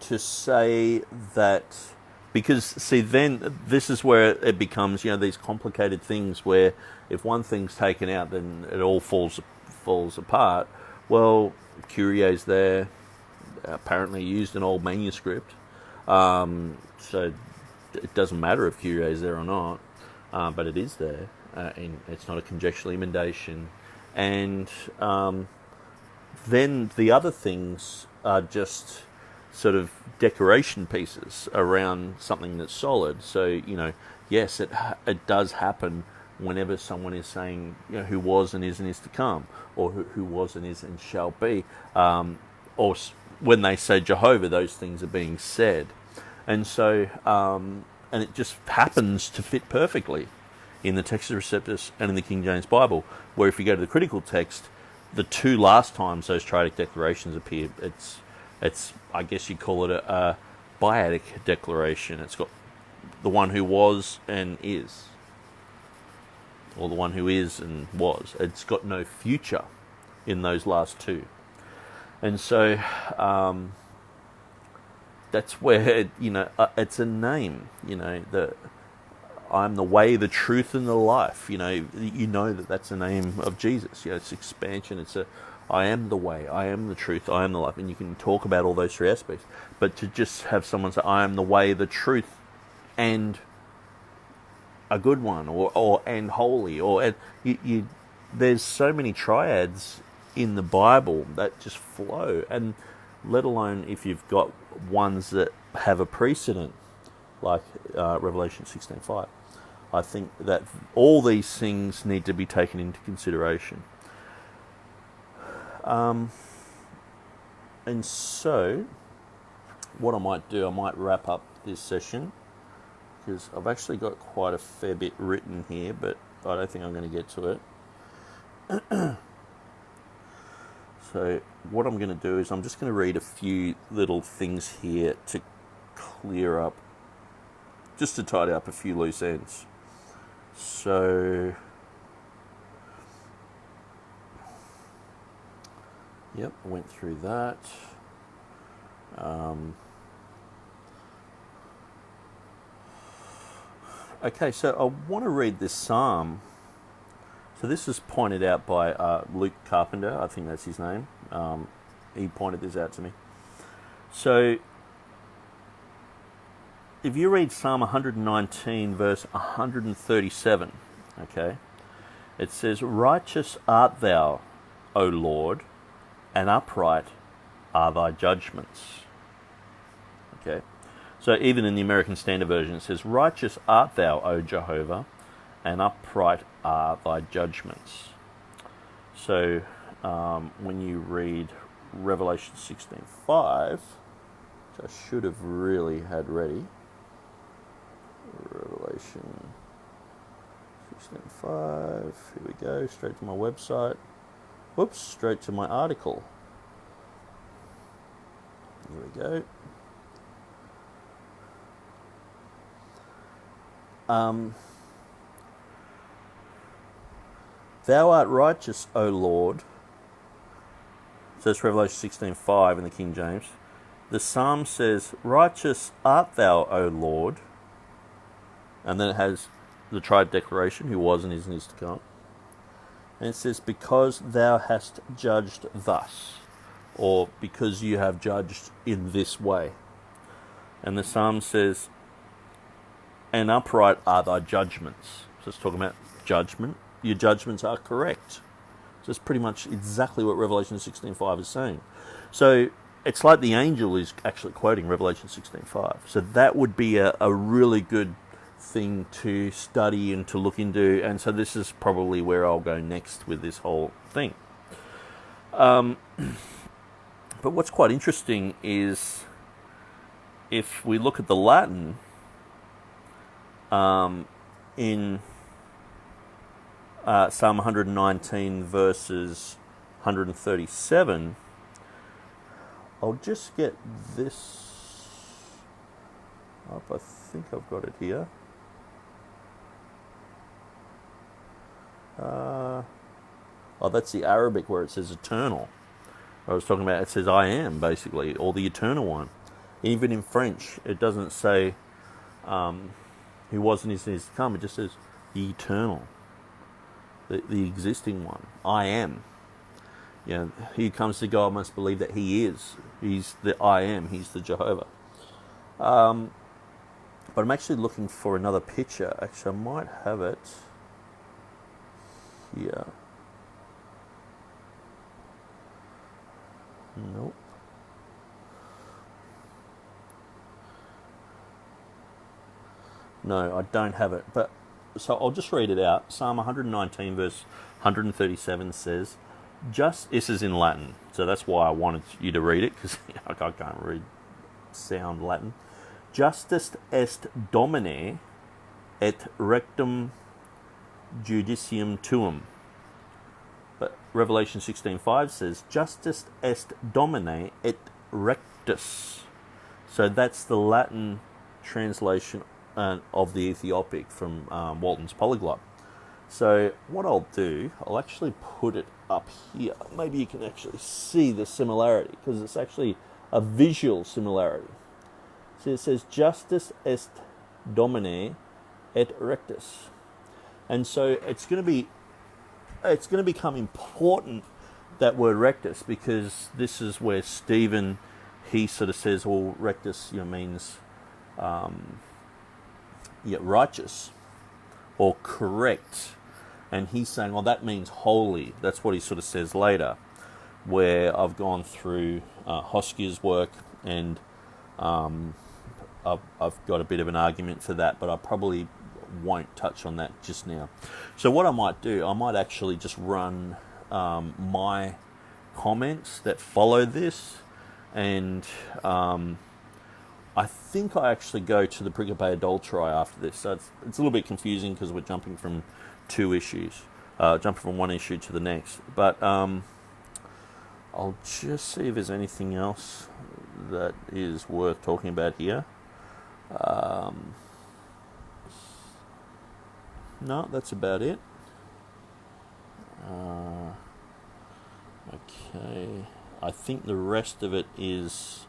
to say that... Because, see, then this is where it becomes, these complicated things where if one thing's taken out, then it all falls apart. Well, Kyrie's there, apparently used an old manuscript, so it doesn't matter if Kyrie's there or not, but it is there, and it's not a conjectural emendation. And then the other things are just sort of decoration pieces around something that's solid. So, yes, it does happen whenever someone is saying, who was and is to come, or who was and is and shall be, or when they say Jehovah, those things are being said. And so, and it just happens to fit perfectly in the Textus Receptus and in the King James Bible, where if you go to the critical text, the 2 last times those triadic declarations appear, it's I guess you'd call it a biadic declaration. It's got the one who was and is, or the one who is and was. It's got no future in those last 2. And so that's where, it's a name, the I'm the way, the truth, and the life. That's the name of Jesus. It's expansion. It's I am the way, I am the truth, I am the life. And you can talk about all those 3 aspects. But to just have someone say, I am the way, the truth, and a good one, or and holy, or there's so many triads in the Bible that just flow. And let alone if you've got ones that have a precedent, like Revelation 16:5. I think that all these things need to be taken into consideration. And so, what I might do, I might wrap up this session, because I've actually got quite a fair bit written here, but I don't think I'm going to get to it. So, what I'm going to do is I'm just going to read a few little things here to clear up, just to tidy up a few loose ends. So... Yep, I went through that. Okay, so I want to read this psalm. So this is pointed out by Luke Carpenter, I think that's his name. He pointed this out to me. So if you read Psalm 119, verse 137, okay, it says, "Righteous art thou, O Lord, and upright are thy judgments." Okay, so even in the American Standard Version it says, "Righteous art thou, O Jehovah, and upright are thy judgments. So when you read Revelation 16:5, which I should have really had ready, Revelation 16:5, here we go, straight to my website. Whoops, straight to my article. Here we go. Thou art righteous, O Lord. So that's Revelation 16:5 in the King James. The Psalm says, righteous art thou, O Lord. And then it has the tribe declaration, who was and is and is to come. And it says, because thou hast judged thus, or because you have judged in this way. And the Psalm says, and upright are thy judgments. So it's talking about judgment. Your judgments are correct. So it's pretty much exactly what Revelation 16:5 is saying. So it's like the angel is actually quoting Revelation 16:5. So that would be a really good thing to study and to look into. And so this is probably where I'll go next with this whole thing. But what's quite interesting is if we look at the Latin in Psalm 119 verses 137, I'll just get this up. I think I've got it here. That's the Arabic where it says eternal. I was talking about, it says I am, basically, or the eternal one. Even in French, it doesn't say who was and is to come. It just says the eternal, the existing one. I am. You know, he who comes to God must believe that he is. He's the I am. He's the Jehovah. But I'm actually looking for another picture. Actually, I might have it here. Nope. No, I don't have it. But so I'll just read it out. Psalm 119 verse 137 says, this is in Latin, so that's why I wanted you to read it, because I can't read sound Latin. Justus est Domine et rectum judicium tuum. But Revelation 16:5 says, Justus est Domine et rectus. So that's the Latin translation of the Ethiopic from Walton's Polyglot. So what I'll do, I'll actually put it up here. Maybe you can actually see the similarity, because it's actually a visual similarity. So it says, Justus est Domine et rectus. And so it's going to become important, that word rectus, because this is where Stephen, he sort of says, well, rectus means righteous or correct. And he's saying, well, that means holy. That's what he sort of says later, where I've gone through Hoskier's work, and I've got a bit of an argument for that, but I probably won't touch on that just now. So what I might do, I might actually just run my comments that follow this, and I think I actually go to the Pericope Adulterae after this. So it's a little bit confusing because we're jumping from two issues, jumping from one issue to the next. But I'll just see if there's anything else that is worth talking about here. No, that's about it. Okay, I think the rest of it is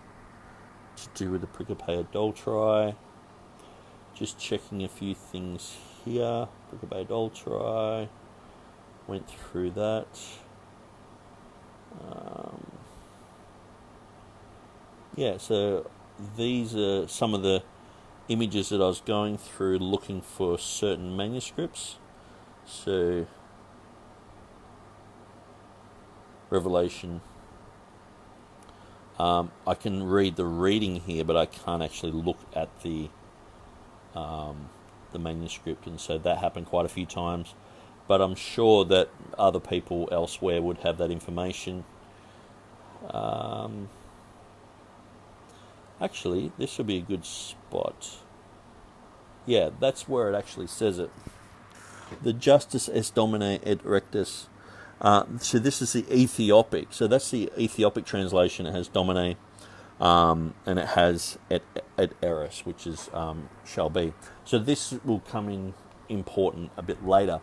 to do with the Pericope Adulterae. Just checking a few things here. Pericope Adulterae, went through that. So these are some of the images that I was going through looking for certain manuscripts. So Revelation, I can read the reading here, but I can't actually look at the the manuscript, and so that happened quite a few times. But I'm sure that other people elsewhere would have that information. Actually, this would be a good spot. Yeah, that's where it actually says it. The Justus est Domine et Rectus. So this is the Ethiopic. So that's the Ethiopic translation. It has Domine, and it has et eris, which is shall be. So this will come in important a bit later.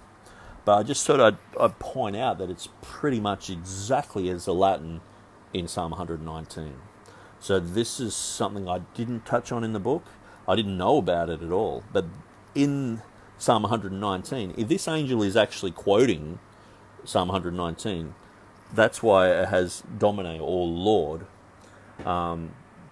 But I just thought I'd point out that it's pretty much exactly as the Latin in Psalm 119. So this is something I didn't touch on in the book. I didn't know about it at all. But in Psalm 119, if this angel is actually quoting Psalm 119, that's why it has Domine or Lord,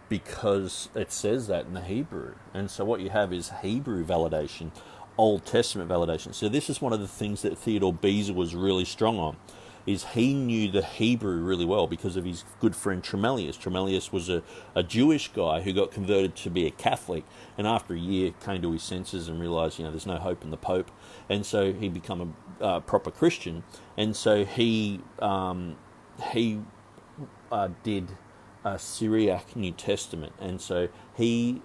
because it says that in the Hebrew. And so what you have is Hebrew validation, Old Testament validation. So this is one of the things that Theodore Beza was really strong on, is he knew the Hebrew really well because of his good friend Tremellius. Tremellius was a Jewish guy who got converted to be a Catholic, and after a year came to his senses and realised, there's no hope in the Pope, and so he became a proper Christian, and so he did a Syriac New Testament, and so he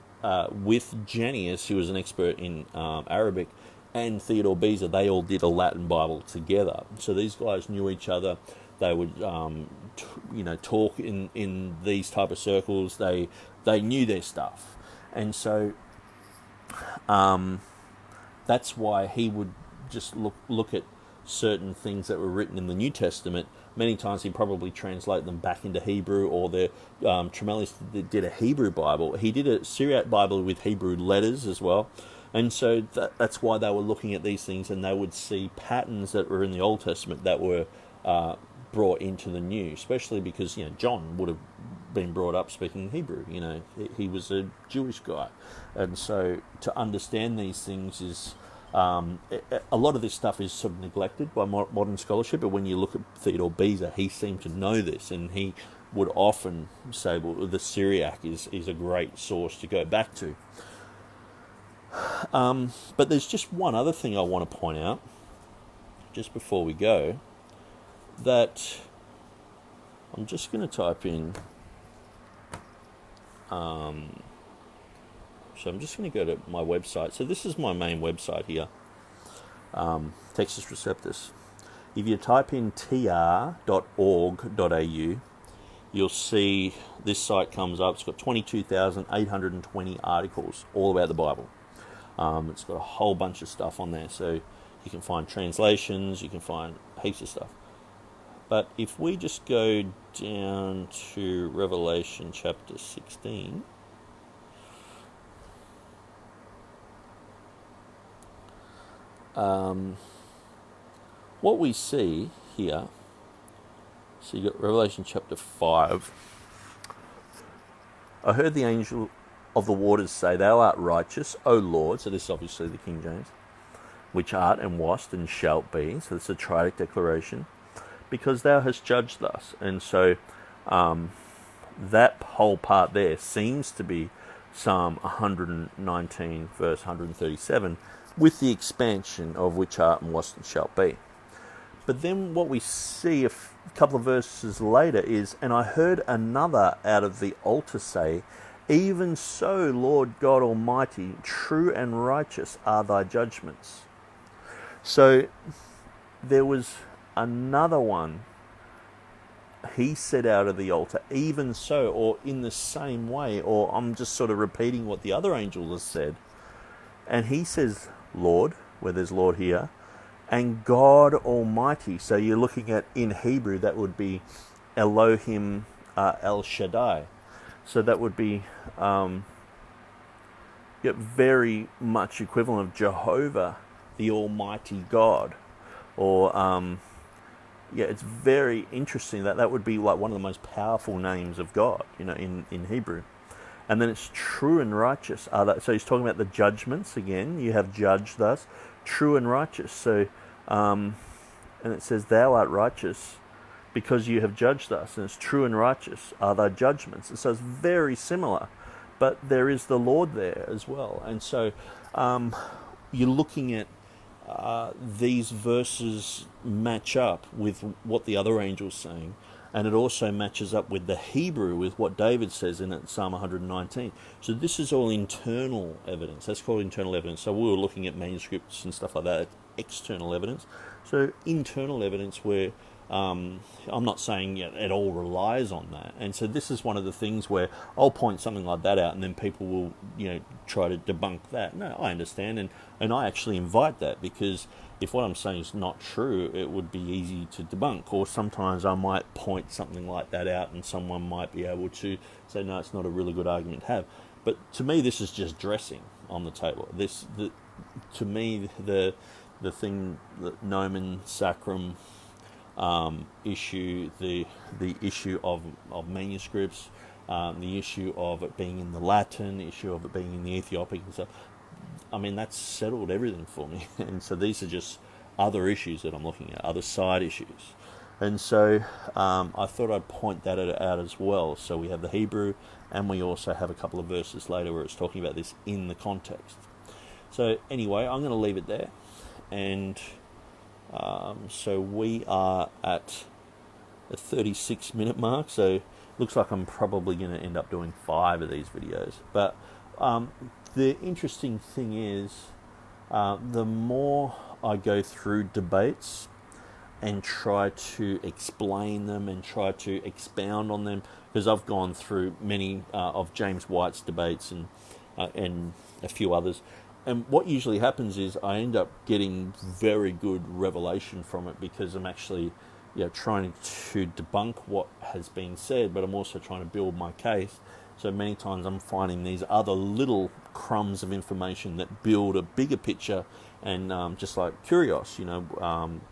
with Janius, who was an expert in Arabic, and Theodore Beza, they all did a Latin Bible together. So these guys knew each other. They would, talk in these type of circles. They knew their stuff, and so that's why he would just look at certain things that were written in the New Testament. Many times he'd probably translate them back into Hebrew, or Tremellius did a Hebrew Bible. He did a Syriac Bible with Hebrew letters as well. And so that's why they were looking at these things, and they would see patterns that were in the Old Testament that were brought into the New, especially because, John would have been brought up speaking Hebrew. He was a Jewish guy. And so to understand these things is... a lot of this stuff is sort of neglected by modern scholarship, but when you look at Theodore Beza, he seemed to know this, and he would often say, well, the Syriac is a great source to go back to. But there's just one other thing I want to point out, just before we go, that I'm just going to type in... So I'm just going to go to my website. So this is my main website here, Textus Receptus. If you type in tr.org.au, you'll see this site comes up. It's got 22,820 articles all about the Bible. It's got a whole bunch of stuff on there. So you can find translations, you can find heaps of stuff. But if we just go down to Revelation chapter 16... what we see here, so you got Revelation chapter 5. I heard the angel of the waters say, Thou art righteous, O Lord, so this is obviously the King James, which art and wast and shalt be, so it's a triadic declaration, because thou hast judged thus. And so that whole part there seems to be Psalm 119 verse 137, with the expansion of which art and wast and shalt be. But then what we see a couple of verses later is, And I heard another out of the altar say, Even so, Lord God Almighty, true and righteous are thy judgments. So there was another one. He said out of the altar, even so, or in the same way, or I'm just sort of repeating what the other angel has said. And he says, Lord, where there's Lord here, and God Almighty. So you're looking at, in Hebrew, that would be Elohim El Shaddai. So that would be very much equivalent of Jehovah, the Almighty God. Or, it's very interesting that would be like one of the most powerful names of God, in Hebrew. And then it's true and righteous. So he's talking about the judgments again. You have judged thus, true and righteous. So, and it says, Thou art righteous because you have judged thus. And it's true and righteous are thy judgments. And so it's very similar. But there is the Lord there as well. And so you're looking at these verses match up with what the other angel's saying, and it also matches up with the Hebrew, with what David says in Psalm 119. So this is all internal evidence. That's called internal evidence. So we were looking at manuscripts and stuff like that, external evidence. So internal evidence where I'm not saying it all relies on that. And so this is one of the things where I'll point something like that out and then people will, try to debunk that. No, I understand. And I actually invite that, because if what I'm saying is not true, it would be easy to debunk. Or sometimes I might point something like that out and someone might be able to say, no, it's not a really good argument to have. But to me, this is just dressing on the table. To me, the thing, the nomen sacrum issue, the issue of manuscripts, the issue of it being in the Latin, the issue of it being in the Ethiopic and stuff, I mean, that's settled everything for me. And so these are just other issues that I'm looking at, other side issues. And so I thought I'd point that out as well. So we have the Hebrew, and we also have a couple of verses later where it's talking about this in the context. So anyway, I'm going to leave it there. And so we are at a 36-minute mark. So looks like I'm probably going to end up doing 5 of these videos. But the interesting thing is, the more I go through debates and try to explain them and try to expound on them, because I've gone through many of James White's debates and a few others, and what usually happens is I end up getting very good revelation from it, because I'm actually trying to debunk what has been said, but I'm also trying to build my case. So many times I'm finding these other little crumbs of information that build a bigger picture, and just like Curios,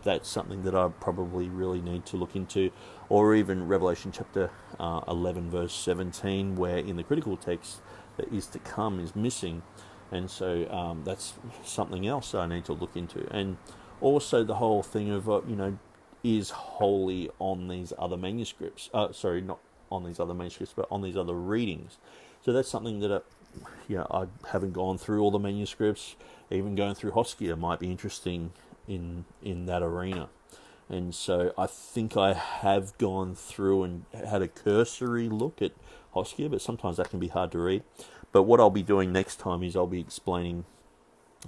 that's something that I probably really need to look into, or even Revelation chapter 11 verse 17, where in the critical text that is to come is missing, and so that's something else I need to look into. And also the whole thing of is wholly on these other manuscripts. Sorry, not on these other manuscripts, but on these other readings. So that's something that I haven't gone through all the manuscripts. Even going through Hoskia might be interesting in that arena. And so I think I have gone through and had a cursory look at Hoskia, but sometimes that can be hard to read. But what I'll be doing next time is I'll be explaining.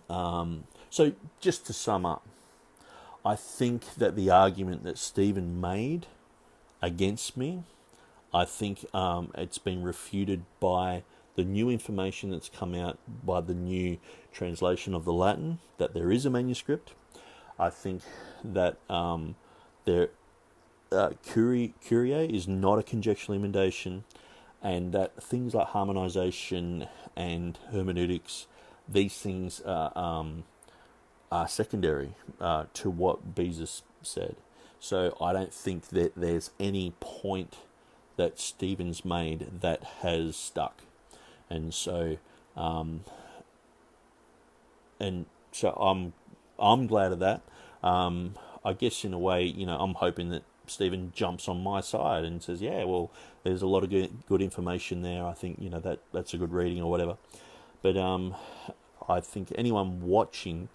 So just to sum up, I think that the argument that Stephen made against me, I think it's been refuted by the new information that's come out by the new translation of the Latin, that there is a manuscript. I think that Kyrie is not a conjectural emendation, and that things like harmonization and hermeneutics, these things are secondary to what Bezus said. So I don't think that there's any point that Stephen's made that has stuck. And so I'm glad of that. I guess in a way, I'm hoping that Stephen jumps on my side and says, yeah, well, there's a lot of good information there. I think, that's a good reading or whatever. But I think anyone watching,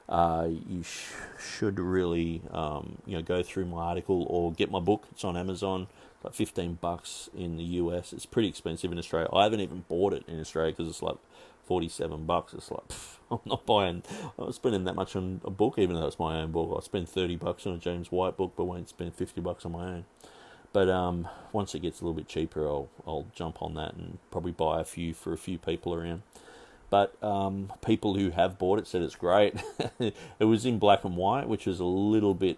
you should really, go through my article or get my book. It's on Amazon, like $15 in the US. It's pretty expensive in Australia. I haven't even bought it in Australia because it's like $47. It's like, I'm not spending that much on a book, even though it's my own book. I spend $30 on a James White book, but won't spend $50 on my own. But once it gets a little bit cheaper, I'll jump on that and probably buy a few for a few people around. But people who have bought it said it's great. It was in black and white, which was a little bit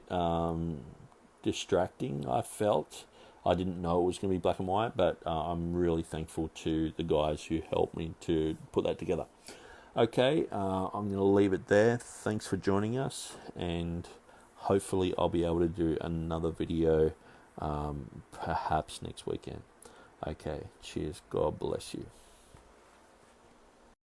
distracting, I felt. I didn't know it was going to be black and white, but I'm really thankful to the guys who helped me to put that together. Okay, I'm going to leave it there. Thanks for joining us, and hopefully I'll be able to do another video perhaps next weekend. Okay, cheers. God bless you.